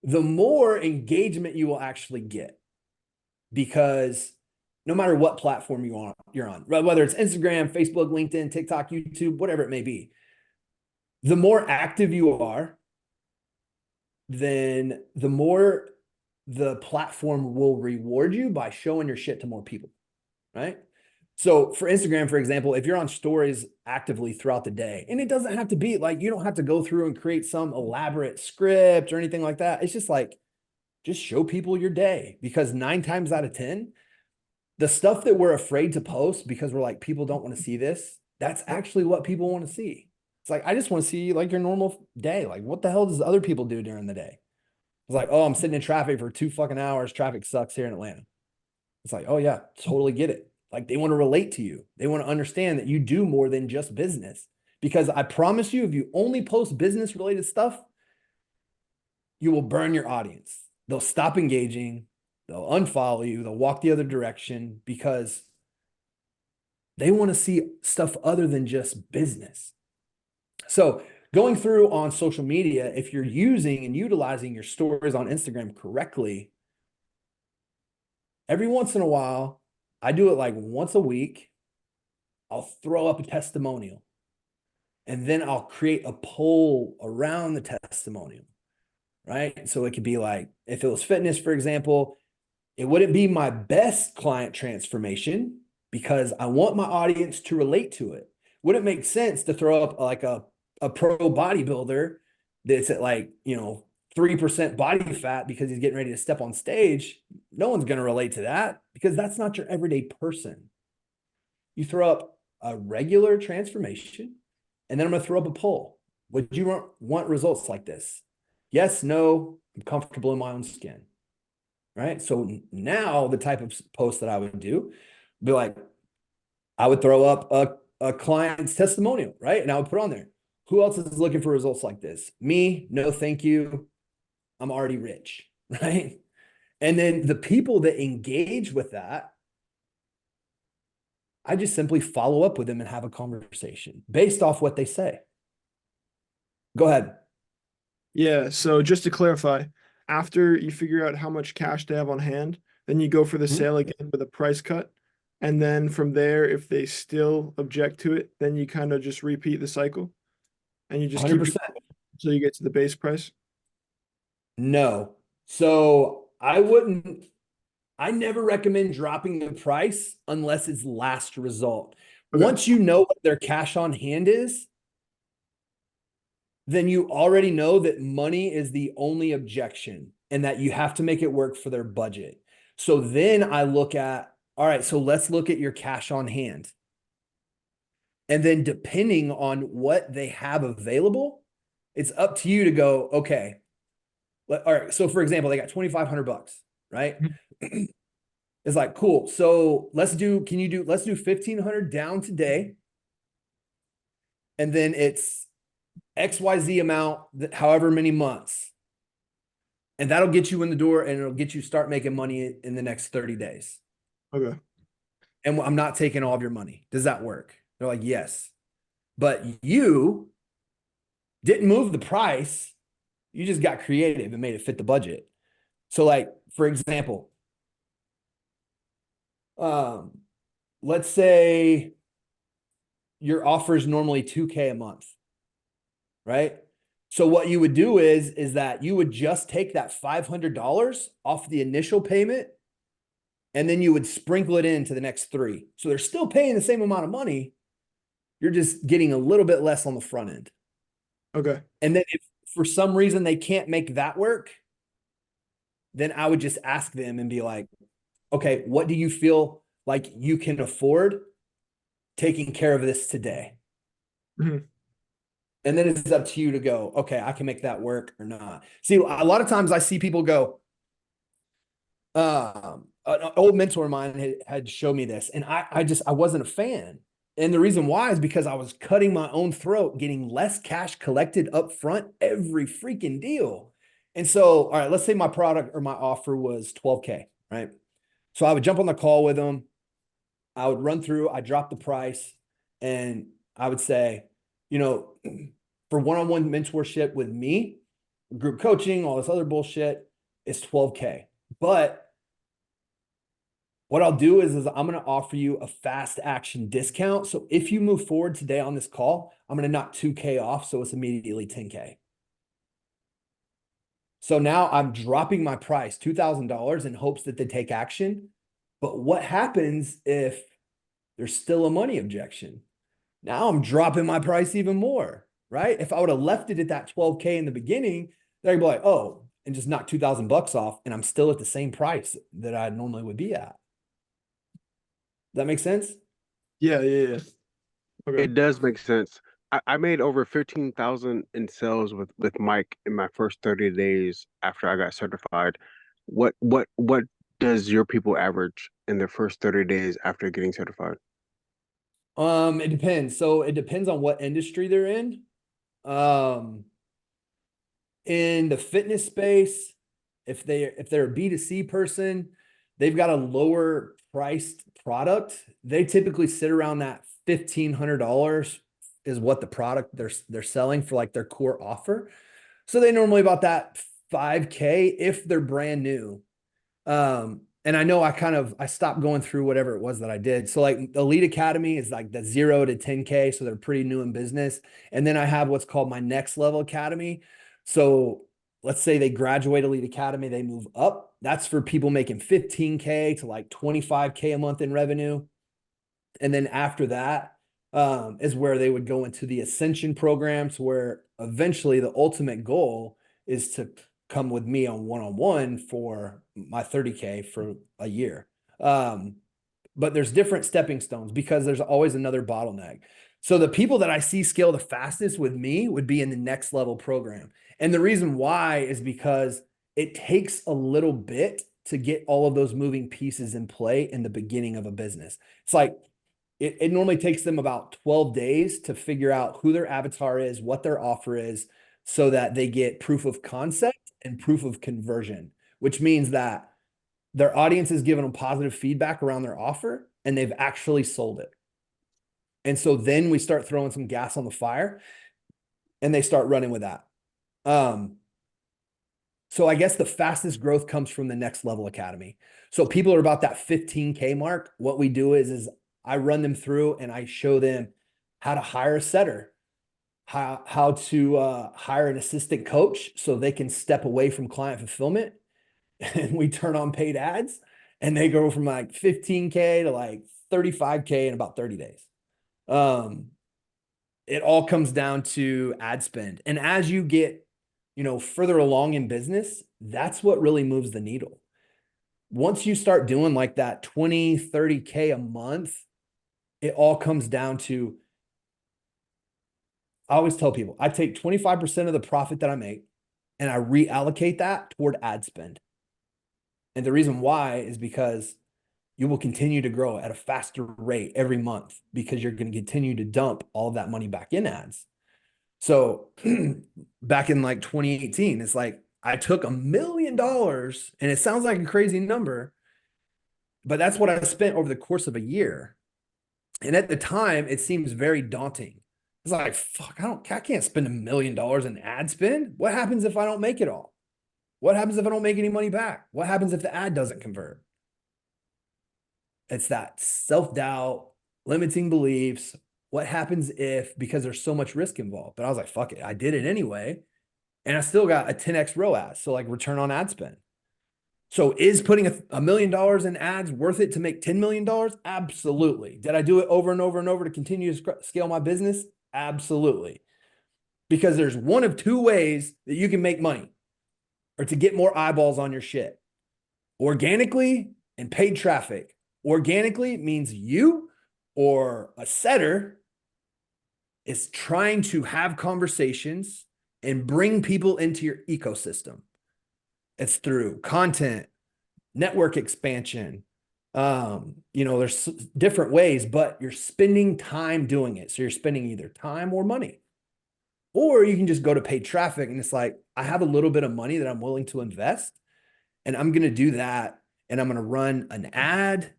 the more engagement you will actually get. Because no matter what platform you're on, whether it's Instagram, Facebook, LinkedIn, TikTok, YouTube, whatever it may be, the more active you are, then the more the platform will reward you by showing your shit to more people, right? So for Instagram, for example, if you're on stories actively throughout the day, and it doesn't have to be like, you don't have to go through and create some elaborate script or anything like that. It's just like, just show people your day, because 9 times out of 10, the stuff that we're afraid to post because we're like, people don't want to see this, that's actually what people want to see. It's like, I just want to see like your normal day. Like, what the hell does other people do during the day? It's like, oh, I'm sitting in traffic for 2 fucking hours. Traffic sucks here in Atlanta. It's like, oh yeah, totally get it. Like they want to relate to you. They want to understand that you do more than just business. Because I promise you, if you only post business related stuff, you will burn your audience. They'll stop engaging. They'll unfollow you. They'll walk the other direction because they want to see stuff other than just business. So going through on social media, if you're using and utilizing your stories on Instagram correctly, every once in a while, I do it like once a week. I'll throw up a testimonial, and then I'll create a poll around the testimonial, right? So it could be like, if it was fitness, for example, it wouldn't be my best client transformation because I want my audience to relate to it. Wouldn't make sense to throw up like a pro bodybuilder that's at like, 3% body fat because he's getting ready to step on stage. No one's going to relate to that because that's not your everyday person. You throw up a regular transformation, and then I'm going to throw up a poll. Would you want results like this? Yes, no, I'm comfortable in my own skin. Right. So now the type of post that I would do be like, I would throw up a client's testimonial, right? And I would put on there, who else is looking for results like this? Me, no, thank you. I'm already rich, right? And then the people that engage with that, I just simply follow up with them and have a conversation based off what they say. Go ahead. Yeah, so just to clarify, after you figure out how much cash to have on hand, then you go for the Mhm. sale again with a price cut. And then from there, if they still object to it, then you kind of just repeat the cycle. And you just keep 100%. until you get to the base price. No. So I never recommend dropping the price unless it's last result. Okay. Once you know what their cash on hand is, then you already know that money is the only objection and that you have to make it work for their budget. So then I look at, all right, so let's look at your cash on hand. And then depending on what they have available, it's up to you to go, okay. All right. So for example, they got $2,500, right? It's like, cool. So let's do 1,500 down today. And then it's XYZ amount, however many months. And that'll get you in the door and it'll get you start making money in the next 30 days. Okay. And I'm not taking all of your money. Does that work? They're like, yes. But you didn't move the price. You just got creative and made it fit the budget. So like, for example, let's say your offer is normally $2K a month, right? So what you would do is that you would just take that $500 off the initial payment, and then you would sprinkle it into the next 3. So they're still paying the same amount of money. You're just getting a little bit less on the front end. Okay. And then if for some reason they can't make that work, then I would just ask them and be like, okay, what do you feel like you can afford taking care of this today? Mhm. And then it's up to you to go, okay, I can make that work or not. See, a lot of times I see people go, an old mentor of mine had showed me this, and I wasn't a fan. And the reason why is because I was cutting my own throat, getting less cash collected up front every freaking deal. And so, all right, let's say my product or my offer was 12K, right? So I would jump on the call with them. I would run through, I drop the price, and I would say, for one-on-one mentorship with me, group coaching, all this other bullshit, it's 12K. But what I'll do is I'm going to offer you a fast action discount. So if you move forward today on this call, I'm going to knock 2K off. So it's immediately 10K. So now I'm dropping my price, $2,000, in hopes that they take action. But what happens if there's still a money objection? Now I'm dropping my price even more, right? If I would have left it at that 12K in the beginning, they'd be like, oh, and just knock $2,000 off, and I'm still at the same price that I normally would be at. Does that make sense? Yeah. Okay. It does make sense. I made over 15,000 in sales with Mike in my first 30 days after I got certified. What does your people average in their first 30 days after getting certified? It depends. So it depends on what industry they're in. In the fitness space, if they're a B2C person, they've got a lower priced product. They typically sit around that $1,500 is what the product they're selling for like their core offer. So they normally about that 5K if they're brand new. And I know I stopped going through whatever it was that I did. So like Elite Academy is like the 0 to 10K. So they're pretty new in business. And then I have what's called my Next Level Academy. So let's say they graduate Elite Academy, they move up. That's for people making 15K to like 25K a month in revenue. And then after that, is where they would go into the Ascension programs, where eventually the ultimate goal is to come with me on one-on-one for my 30K for a year. But there's different stepping stones because there's always another bottleneck. So the people that I see scale the fastest with me would be in the Next Level program. And the reason why is because it takes a little bit to get all of those moving pieces in play in the beginning of a business. It's like, it normally takes them about 12 days to figure out who their avatar is, what their offer is, so that they get proof of concept and proof of conversion, which means that their audience is giving them positive feedback around their offer and they've actually sold it. And so then we start throwing some gas on the fire and they start running with that. So I guess the fastest growth comes from the Next Level Academy. So people are about that 15K mark. What we do is I run them through and I show them how to hire a setter, how to hire an assistant coach so they can step away from client fulfillment. And we turn on paid ads and they go from like 15K to like 35K in about 30 days. It all comes down to ad spend. And as you get, further along in business, that's what really moves the needle. Once you start doing like that 20, 30K a month, it all comes down to, I always tell people, I take 25% of the profit that I make and I reallocate that toward ad spend. And the reason why is because you will continue to grow at a faster rate every month because you're going to continue to dump all of that money back in ads. So back in like 2018, it's like I took $1 million, and it sounds like a crazy number, but that's what I spent over the course of a year. And at the time, it seems very daunting. It's like, fuck, I can't spend $1 million in ad spend. What happens if I don't make it all? What happens if I don't make any money back? What happens if the ad doesn't convert? It's that self-doubt, limiting beliefs. What happens if, because there's so much risk involved? But I was like, fuck it. I did it anyway. And I still got a 10x ROAS. So like return on ad spend. So is putting $1 million in ads worth it to make $10 million? Absolutely. Did I do it over and over and over to continue to scale my business? Absolutely. Because there's one of two ways that you can make money or to get more eyeballs on your shit. Organically and paid traffic. Organically means you or a setter is trying to have conversations and bring people into your ecosystem. It's through content, network expansion. There's different ways, but you're spending time doing it. So you're spending either time or money. Or you can just go to paid traffic and it's like, I have a little bit of money that I'm willing to invest and I'm going to do that. And I'm going to run an ad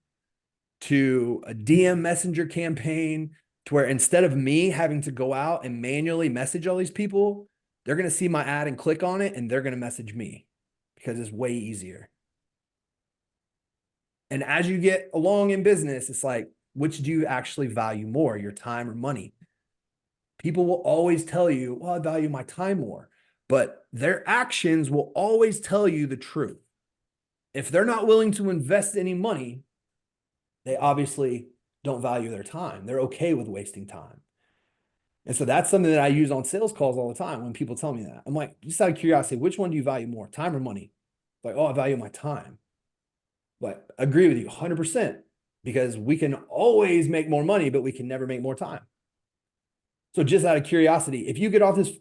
to a DM messenger campaign to where instead of me having to go out and manually message all these people, they're going to see my ad and click on it and they're going to message me because it's way easier. And as you get along in business, it's like, which do you actually value more, your time or money? People will always tell you, well, I value my time more, but their actions will always tell you the truth. If they're not willing to invest any money, they obviously don't value their time. They're okay with wasting time. And so that's something that I use on sales calls all the time when people tell me that. I'm like, just out of curiosity, which one do you value more, time or money? Like, oh, I value my time. But I agree with you 100% because we can always make more money, but we can never make more time. So just out of curiosity, if you get off this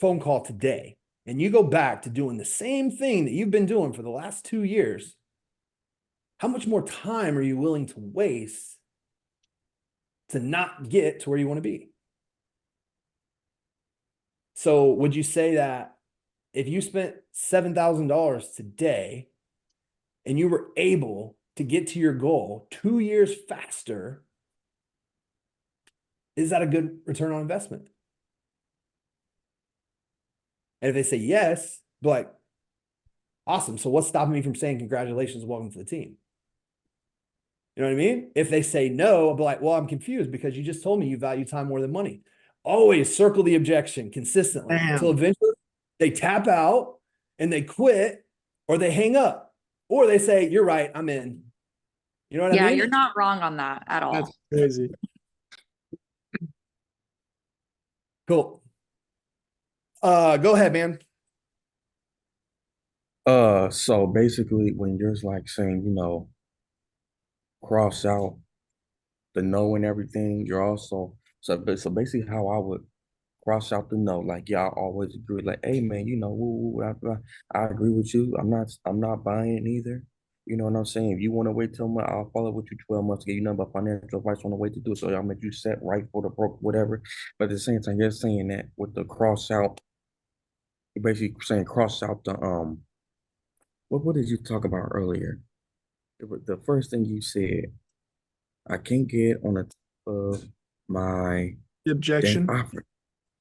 phone call today and you go back to doing the same thing that you've been doing for the last 2 years, how much more time are you willing to waste to not get to where you want to be? So would you say that if you spent $7,000 today and you were able to get to your goal 2 years faster, is that a good return on investment? And if they say yes, be like, awesome. So what's stopping me from saying congratulations, welcome to the team? You know what I mean? If they say no, I'll be like, well, I'm confused because you just told me you value time more than money. Always circle the objection consistently until eventually they tap out and they quit or they hang up or they say, you're right, I'm in. You know what I Yeah, mean? you're not wrong on that at all. That's crazy. Cool. Go ahead, man. So basically when you're like saying, cross out the no and everything, you're also so basically how I would cross out the no, like y'all always agree, like, hey man, woo, woo, I agree with you. I'm not buying it either. You know what I'm saying? If you want to wait till month, I'll follow with you 12 months, get you nothing but financial advice on the way to do it. So I'll make you set right for the broke, whatever. But at the same time, you're saying that with the cross out, you're basically saying cross out the what did you talk about earlier? The first thing you said, I can't get on the top of my The objection, offer.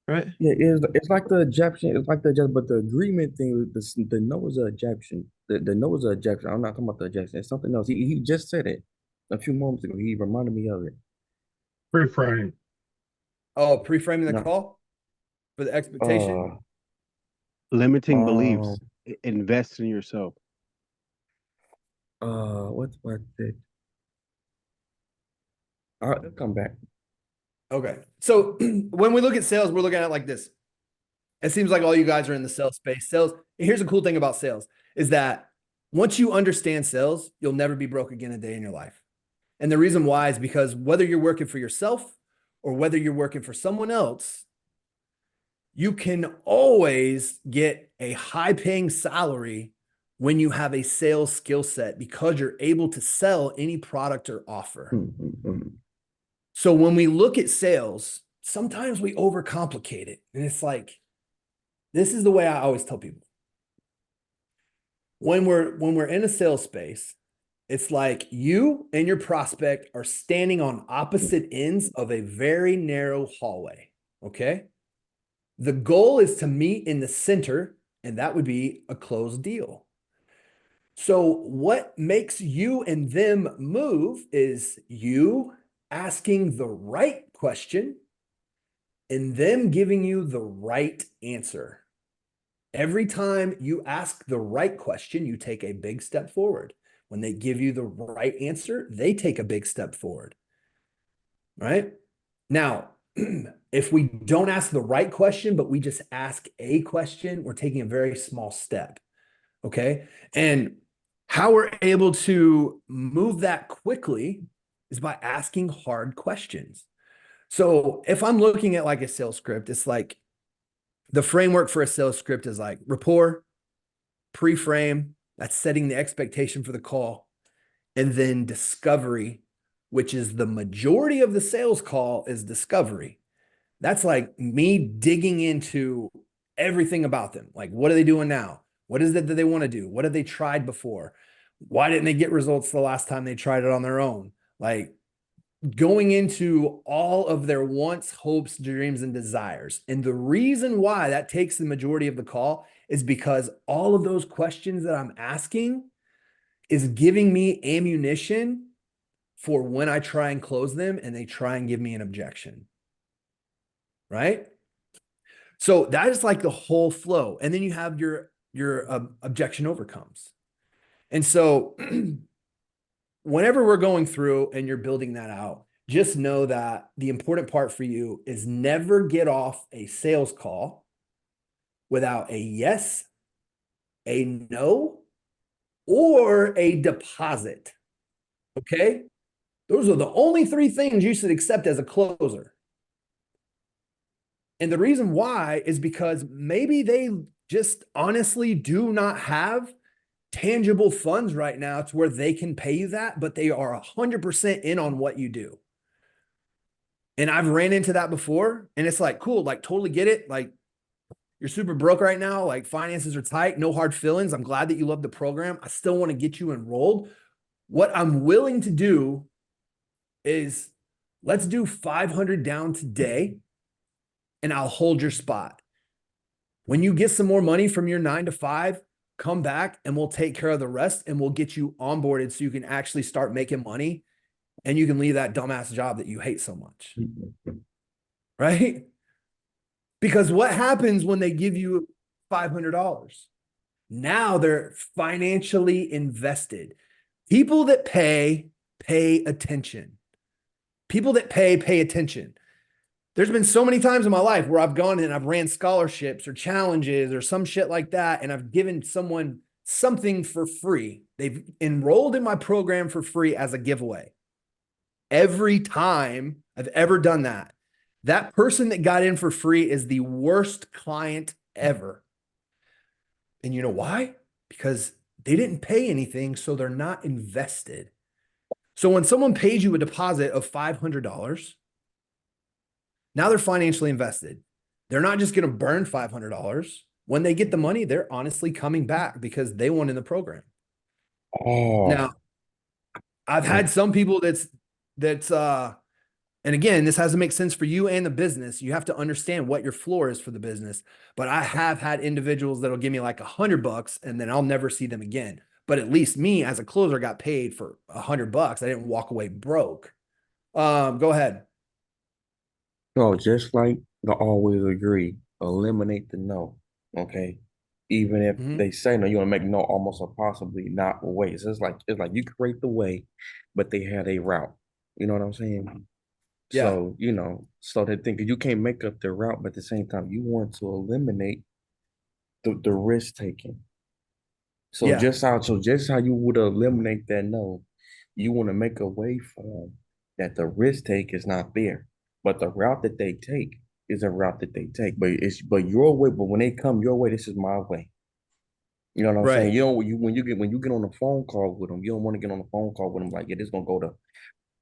right? Yeah, it's like the objection. It's like but the agreement thing. The no is a objection. The no is a objection. I'm not talking about the objection. It's something else. He just said it a few moments ago. He reminded me of it. Pre-frame. Oh, pre-framing the No. call for the expectation. Limiting beliefs. Um. Invest in yourself. What's it? I'll come back. Okay. So when we look at sales, we're looking at it like this. It seems like all you guys are in the sales space. Sales, here's a cool thing about sales is that once you understand sales, you'll never be broke again a day in your life. And the reason why is because whether you're working for yourself or whether you're working for someone else, you can always get a high-paying salary when you have a sales skill set because you're able to sell any product or offer. Mm-hmm. So when we look at sales, sometimes we overcomplicate it. And it's like, this is the way I always tell people. When we're in a sales space, it's like you and your prospect are standing on opposite ends of a very narrow hallway. Okay. The goal is to meet in the center, and that would be a closed deal. So what makes you and them move is you asking the right question and them giving you the right answer. Every time you ask the right question, you take a big step forward. When they give you the right answer, they take a big step forward. Right? Now, if we don't ask the right question, but we just ask a question, we're taking a very small step. Okay. And how we're able to move that quickly is by asking hard questions. So if I'm looking at like a sales script, it's like the framework for a sales script is like rapport, pre-frame, that's setting the expectation for the call, and then discovery, which is the majority of the sales call is discovery. That's like me digging into everything about them. Like, what are they doing now? What is it that they want to do? What have they tried before? Why didn't they get results the last time they tried it on their own? Like going into all of their wants, hopes, dreams, and desires. And the reason why that takes the majority of the call is because all of those questions that I'm asking is giving me ammunition for when I try and close them and they try and give me an objection. Right? So that is like the whole flow. And then you have your objection overcomes. And so whenever we're going through and you're building that out, just know that the important part for you is never get off a sales call without a yes, a no, or a deposit. Okay? Those are the only three things you should accept as a closer. And the reason why is because maybe they just honestly do not have tangible funds right now to where they can pay you that, but they are 100% in on what you do. And I've ran into that before, and it's like, cool, like totally get it. Like you're super broke right now. Like finances are tight, no hard feelings. I'm glad that you love the program. I still want to get you enrolled. What I'm willing to do is Let's do 500 down today and I'll hold your spot. When you get some more money from your 9 to 5, come back and we'll take care of the rest and we'll get you onboarded so you can actually start making money and you can leave that dumbass job that you hate so much. Right? Because what happens when they give you $500? Now they're financially invested. People that pay attention. People that pay attention. There's been so many times in my life where I've gone and I've ran scholarships or challenges or some shit like that, and I've given someone something for free. They've enrolled in my program for free as a giveaway. Every time I've ever done that, that person that got in for free is the worst client ever. And you know why? Because they didn't pay anything, so they're not invested. So when someone pays you a deposit of $500, now they're financially invested. They're not just going to burn $500. When they get the money, they're honestly coming back because they won in the program. Oh, Now, I've had some people and again, this has to make sense for you and the business. You have to understand what your floor is for the business. But I have had individuals that'll give me like $100 and then I'll never see them again. But at least me as a closer got paid for $100. I didn't walk away broke. Go ahead. no, just like the always agree, eliminate the no. Okay. Even if they say no, you want to make no almost a possibly not a way. So it's like you create the way, but they had a route. You know what I'm saying? Yeah. So, so they think you can't make up the route, but at the same time, you want to eliminate the risk taking. So Yeah. just how you would eliminate that no, you want to make a way for them that the risk take is not there. But the route that they take is a route that they take. But your way, but when they come your way, this is my way. You know what I'm saying? Right. You know, when you get on a phone call with them, you don't want to get on a phone call with them like, yeah, this is gonna go to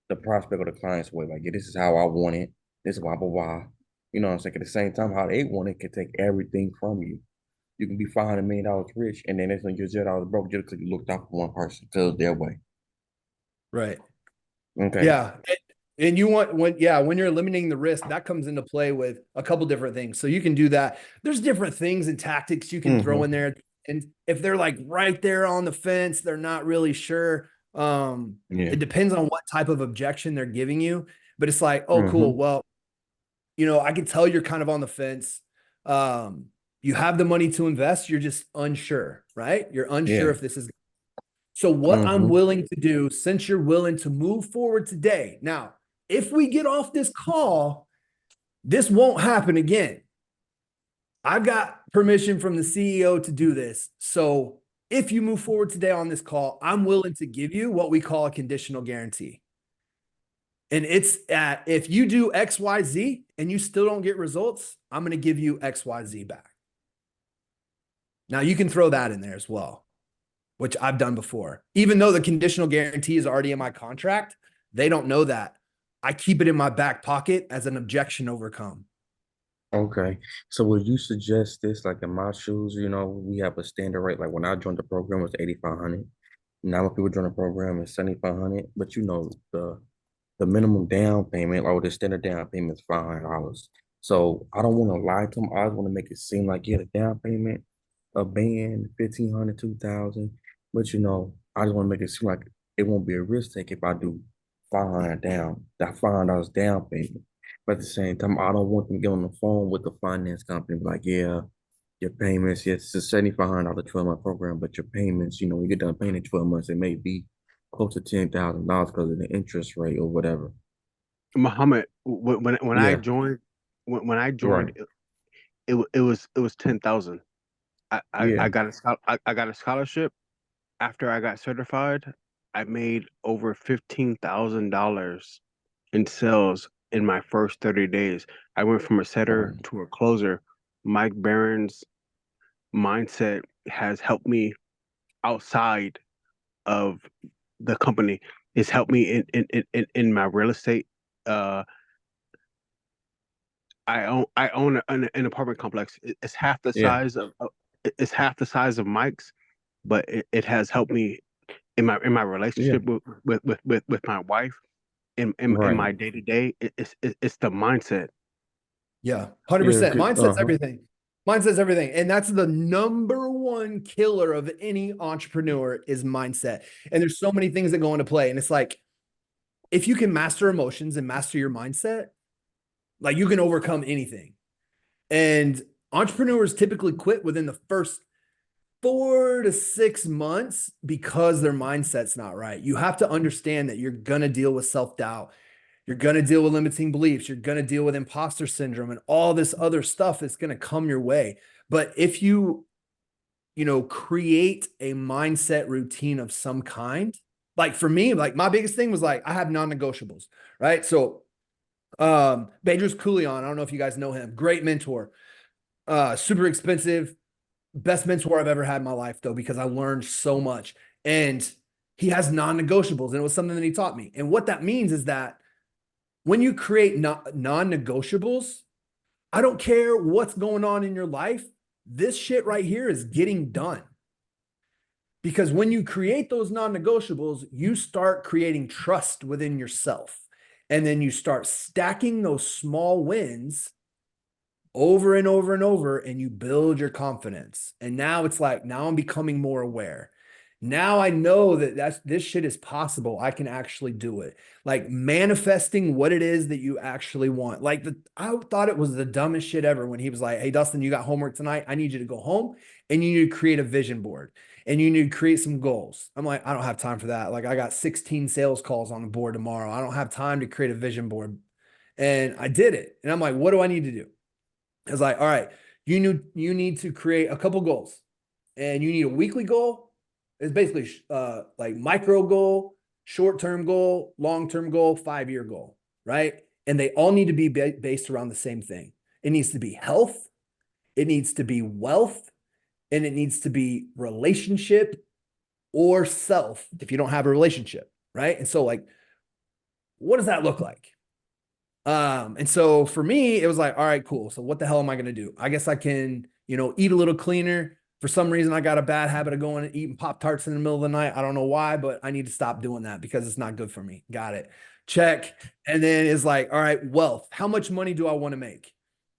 the prospect or the client's way. Like, yeah, this is how I want it. This is blah blah blah. You know what I'm saying? At the same time, how they want it can take everything from you. You can be $500 million rich, and then it's when you're $0 broke just because you looked out for one person because their way. Right. Okay. Yeah. And you want when you're eliminating the risk, that comes into play with a couple different things. So you can do that. There's different things and tactics you can throw in there. And if they're like right there on the fence, they're not really sure. It depends on what type of objection they're giving you. But it's like, oh, cool. Well, I can tell you're kind of on the fence. You have the money to invest. You're just unsure, right? You're unsure if this is. So what I'm willing to do, since you're willing to move forward today. Now, if we get off this call, this won't happen again. I've got permission from the CEO to do this. So if you move forward today on this call, I'm willing to give you what we call a conditional guarantee. And it's if you do X, Y, Z and you still don't get results, I'm going to give you X, Y, Z back. Now you can throw that in there as well, which I've done before. Even though the conditional guarantee is already in my contract, they don't know that. I keep it in my back pocket as an objection overcome. Okay. So would you suggest this, like in my shoes, we have a standard rate. Like when I joined the program, it was 8,500. Now when people join the program, it's 7,500. But the minimum down payment or the standard down payment is $500. So I don't want to lie to them. I just want to make it seem like, yeah, the down payment, a band, 1,500, 2,000. But I just want to make it seem like it won't be a risk take if I do 500 down, that $500 down payment. But at the same time, I don't want them to get on the phone with the finance company like, yeah, your payments, yes, it's a $7,500 12-month program, but your payments, when you get done paying in 12 months, it may be close to $10,000 because of the interest rate or whatever. Muhammad, when I joined, it was 10,000. I got a scholarship. After I got certified, I made over $15,000 in sales in my first 30 days. I went from a setter to a closer. Mike Barron's mindset has helped me outside of the company. It's helped me in my real estate. I own an apartment complex. It's half the size of Mike's, but it has helped me in my relationship with my wife. in my Right. day to day, it's the mindset. Yeah, Yeah. 100%. Mindset's Uh-huh. everything. Mindset's everything. And that's the number one killer of any entrepreneur is mindset. And there's so many things that go into play. And it's like, if you can master emotions and master your mindset, like you can overcome anything. And entrepreneurs typically quit within the first 4 to 6 months because their mindset's not right. You have to understand that you're going to deal with self-doubt. You're going to deal with limiting beliefs. You're going to deal with imposter syndrome and all this other stuff that's going to come your way. But if you create a mindset routine of some kind, like for me, like my biggest thing was like, I have non-negotiables, right? So, Bedros Koulian, I don't know if you guys know him, great mentor, super expensive, best mentor I've ever had in my life though, because I learned so much. And he has non-negotiables, and it was something that he taught me. And what that means is that when you create non-negotiables, I don't care what's going on in your life. This shit right here is getting done. Because when you create those non-negotiables, you start creating trust within yourself. And then you start stacking those small wins over and over and over, and you build your confidence. And now it's like, now I'm becoming more aware. Now I know that this shit is possible. I can actually do it. Like manifesting what it is that you actually want. Like I thought it was the dumbest shit ever when he was like, "Hey, Dustin, you got homework tonight. I need you to go home and you need to create a vision board and you need to create some goals." I'm like, I don't have time for that. Like I got 16 sales calls on the board tomorrow. I don't have time to create a vision board. And I did it. And I'm like, what do I need to do? It's like, all right, you need to create a couple goals, and you need a weekly goal. It's basically like micro goal, short-term goal, long-term goal, 5-year goal, right? And they all need to be based around the same thing. It needs to be health, it needs to be wealth, and it needs to be relationship or self if you don't have a relationship, right? And so like, what does that look like? And so for me, it was like, all right, cool. So what the hell am I going to do? I guess I can, eat a little cleaner. For some reason, I got a bad habit of going and eating Pop-Tarts in the middle of the night. I don't know why, but I need to stop doing that because it's not good for me. Got it. Check. And then it's like, all right, wealth. How much money do I want to make?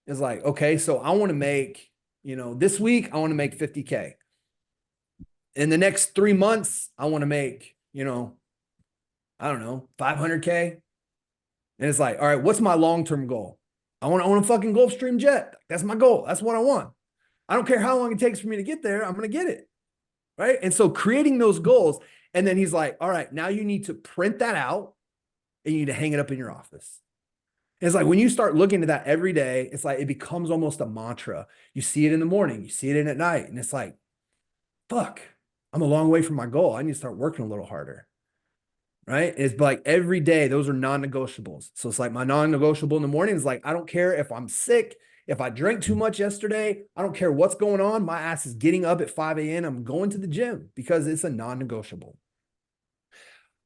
It's like, okay, so I want to make, this week, I want to make 50K. In the next 3 months, I want to make, I don't know, 500K. And it's like, all right, what's my long-term goal? I want to own a fucking Gulfstream jet. That's my goal. That's what I want. I don't care how long it takes for me to get there. I'm going to get it. Right. And so creating those goals. And then he's like, all right, now you need to print that out and you need to hang it up in your office. And it's like, when you start looking at that every day, it's like, it becomes almost a mantra. You see it in the morning, you see it in at night. And it's like, fuck, I'm a long way from my goal. I need to start working a little harder. Right. It's like every day, those are non-negotiables. So it's like my non-negotiable in the morning is like, I don't care if I'm sick, if I drank too much yesterday, I don't care what's going on. My ass is getting up at 5 a.m. I'm going to the gym because it's a non-negotiable.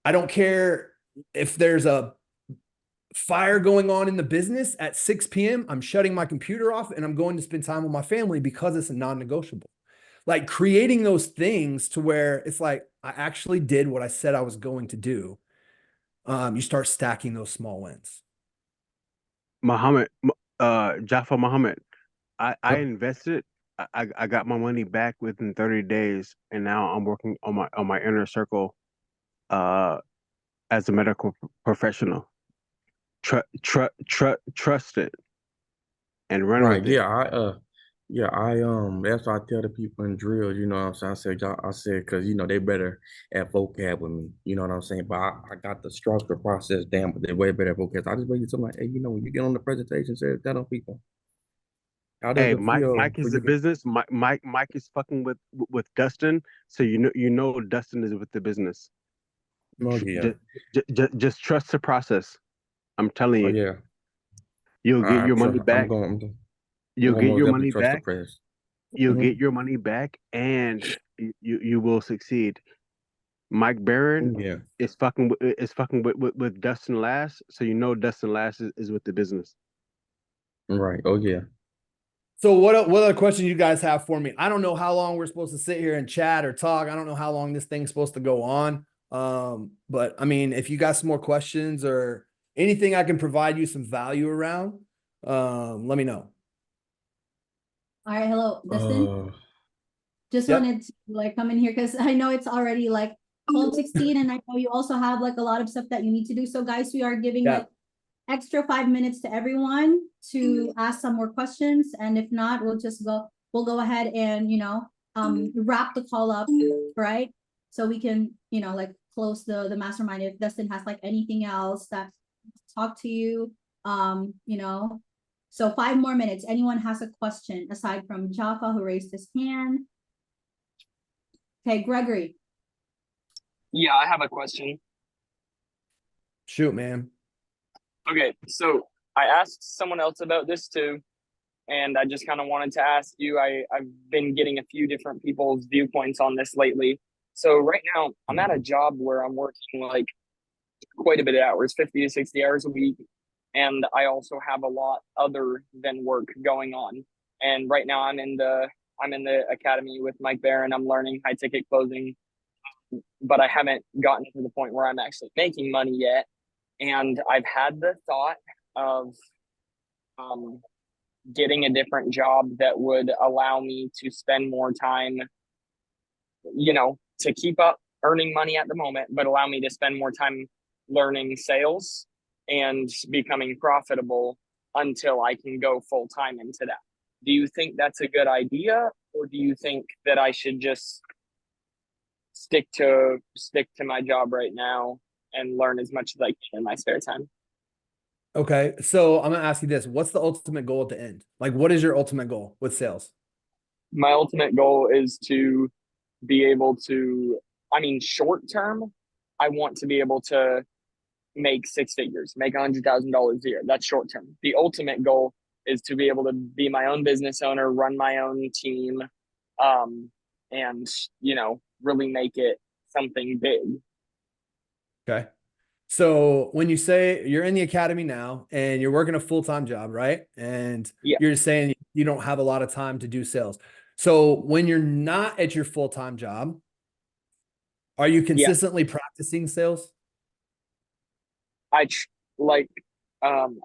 I don't care if there's a fire going on in the business at 6 p.m. I'm shutting my computer off and I'm going to spend time with my family because it's a non-negotiable. Like creating those things to where it's like, I actually did what I said I was going to do. You start stacking those small wins. Jaffa Muhammad, I invested. I got my money back within 30 days, and now I'm working on my inner circle, as a medical professional. Trust it and run Right. with it. That's why I tell the people in drills, you know what I'm saying? I said, because, they better at vocab with me, you know what I'm saying? But I got the structure process down, but they're way better at vocab. I just make it something like, hey, when you get on the presentation, say that on people. How does Hey, it feel Mike is for the you? business. Mike is fucking with Dustin, so you know Dustin is with the business. Oh, yeah. Just trust the process. I'm telling Oh, you, yeah. you'll get I your trust, money back. I'm You'll going to get most your definitely money trust the back. press. You'll get Mhm. your money back, and you will succeed. Mike Barron Yeah. is fucking with Dustin Lash, so you know Dustin Lash is with the business. Right. Oh, yeah. So what other questions you guys have for me? I don't know how long we're supposed to sit here and chat or talk. I don't know how long this thing's supposed to go on. But I mean, if you got some more questions or anything I can provide you some value around, let me know. All right, hello, Dustin. Just Yep. wanted to like come in here because I know it's already like 12:16, and I know you also have like a lot of stuff that you need to do. So guys, we are giving Yeah. like extra 5 minutes to everyone to ask some more questions. And if not, we'll go ahead and, you know, wrap the call up, right? So we can, you know, like close the mastermind if Dustin has like anything else that talk to you, you know. So 5 more minutes. Anyone has a question aside from Jaffa who raised his hand? Okay, Gregory. Yeah, I have a question. Shoot, man. Okay, so I asked someone else about this too, and I just kind of wanted to ask you. I've been getting a few different people's viewpoints on this lately. So right now, I'm at a job where I'm working like quite a bit of hours, 50 to 60 hours a week, and I also have a lot other than work going on. And right now, I'm in the academy with Mike Barron. I'm learning high ticket closing, but I haven't gotten to the point where I'm actually making money yet. And I've had the thought of getting a different job that would allow me to spend more time, you know, to keep up earning money at the moment, but allow me to spend more time learning sales and becoming profitable until I can go full time into that. Do you think that's a good idea, or do you think that I should just stick to my job right now and learn as much as I can in my spare time? Okay. So I'm going to ask you this. What's the ultimate goal at the end? Like, what is your ultimate goal with sales? My ultimate goal is to be able to, I mean, short term, I want to be able to make 6 figures, make $100,000 a year. That's short term. The ultimate goal is to be able to be my own business owner, run my own team, and, you know, really make it something big. Okay. So when you say you're in the academy now and you're working a full-time job, right? And Yeah. you're saying you don't have a lot of time to do sales. So when you're not at your full-time job, are you consistently practicing sales? I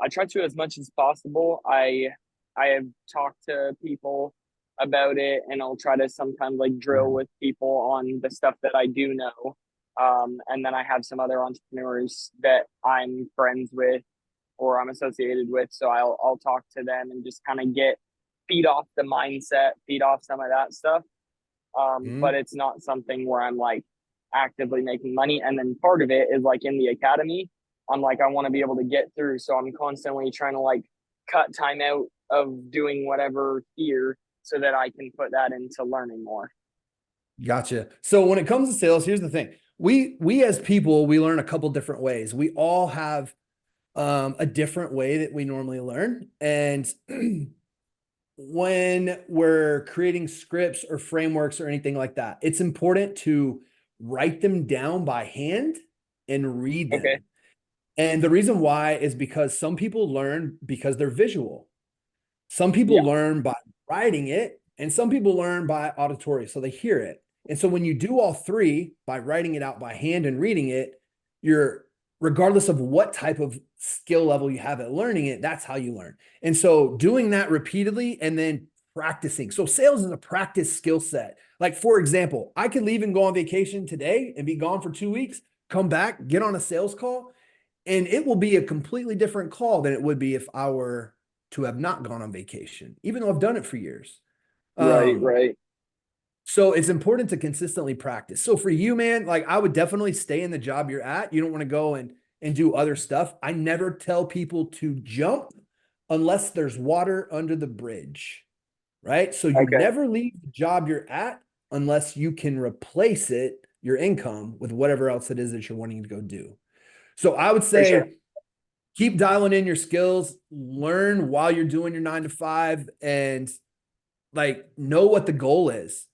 try to as much as possible. I have talked to people about it, and I'll try to sometimes like drill with people on the stuff that I do know. And then I have some other entrepreneurs that I'm friends with or I'm associated with, so I'll talk to them and just kind of feed off the mindset, feed off some of that stuff. But it's not something where I'm like actively making money. And then part of it is like in the academy, I'm like, I want to be able to get through. So I'm constantly trying to like cut time out of doing whatever here so that I can put that into learning more. Gotcha. So when it comes to sales, here's the thing. We as people, we learn a couple different ways. We all have a different way that we normally learn. And when we're creating scripts or frameworks or anything like that, it's important to write them down by hand and read them. Okay. And the reason why is because some people learn because they're visual. Some people learn by writing it, and some people learn by auditory, so they hear it. And so when you do all three, by writing it out by hand and reading it, you're, regardless of what type of skill level you have at learning it, that's how you learn. And so doing that repeatedly and then practicing. So sales is a practice skill set. Like, for example, I could leave and go on vacation today and be gone for 2 weeks, come back, get on a sales call, and it will be a completely different call than it would be if I were to have not gone on vacation, even though I've done it for years. Right. So it's important to consistently practice. So for you, man, like I would definitely stay in the job you're at. You don't want to go and do other stuff. I never tell people to jump unless there's water under the bridge, right? So you never leave the job you're at unless you can replace it, your income, with whatever else it is that you're wanting to go do. So I would say keep dialing in your skills, learn while you're doing your 9 to 5, and like know what the goal is.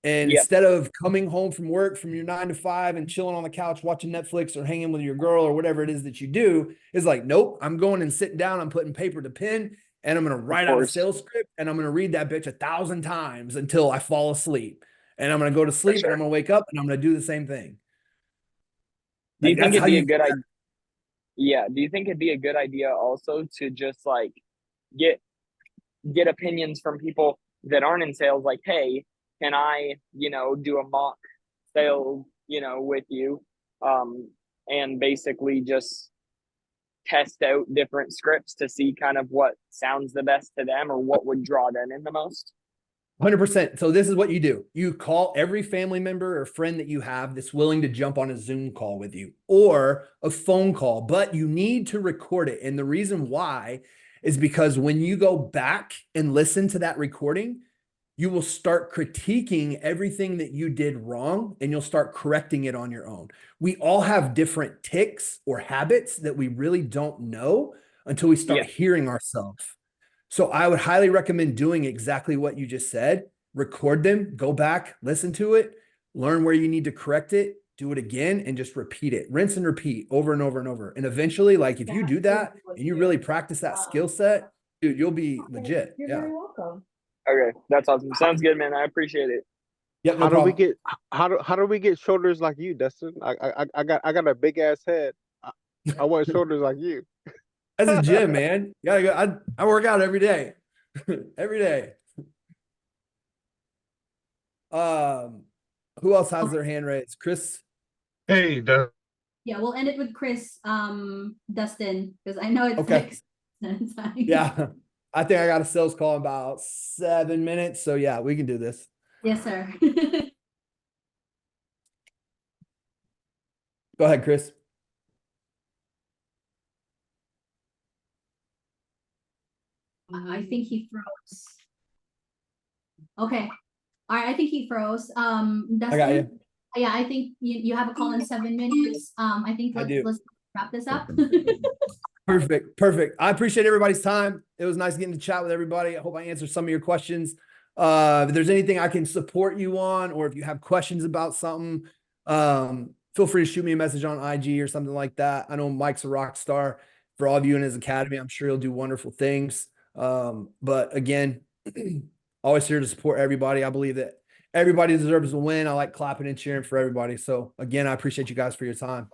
And instead of coming home from work from your 9 to 5 and chilling on the couch watching Netflix or hanging with your girl or whatever it is that you do, is like, nope, I'm going and sitting down, I'm putting paper to pen, and I'm going to write out a sales script, and I'm going to read that bitch 1,000 times until I fall asleep. And I'm going to go to sleep and I'm going to wake up and I'm going to do the same thing. Do you Like, think that's it'd how be a you good idea? Yeah. Do you think it'd be a good idea also to just like get opinions from people that aren't in sales? Like, hey, can I, do a mock sale, with you, and basically just test out different scripts to see kind of what sounds the best to them or what would draw them in the most? 100%. So this is what you do. You call every family member or friend that you have that's willing to jump on a Zoom call with you or a phone call, but you need to record it. And the reason why is because when you go back and listen to that recording, you will start critiquing everything that you did wrong and you'll start correcting it on your own. We all have different tics or habits that we really don't know until we start hearing ourselves. So I would highly recommend doing exactly what you just said. Record them, go back, listen to it, learn where you need to correct it, do it again, and just repeat it. Rinse and repeat over and over and over. And eventually, like if you do that and you really practice that skill set, dude, you'll be legit. You're Yeah. very welcome. Okay, that's awesome. Sounds good, man. I appreciate it. Yep, no How do we problem. get how do we get shoulders like you, Dustin? I got a big ass head. I want shoulders like you. That's a gym, man. You gotta go. I work out every day. Every day. Who else has their hand raised? Chris? Hey, Yeah, we'll end it with Chris, Dustin, because I know it's Okay. like time. Yeah. I think I got a sales call in about 7 minutes. So yeah, we can do this. Yes, sir. Go ahead, Chris. I think he froze. Okay. All right, I think he froze. Dustin. I got you. Yeah, I think you have a call in 7 minutes. I think I do. let's wrap this up. Perfect. Perfect. I appreciate everybody's time. It was nice getting to chat with everybody. I hope I answered some of your questions. If there's anything I can support you on, or if you have questions about something, feel free to shoot me a message on IG or something like that. I know Mike's a rock star for all of you in his academy. I'm sure he'll do wonderful things. But again, always here to support everybody. I believe that everybody deserves a win. I like clapping and cheering for everybody. So again, I appreciate you guys for your time.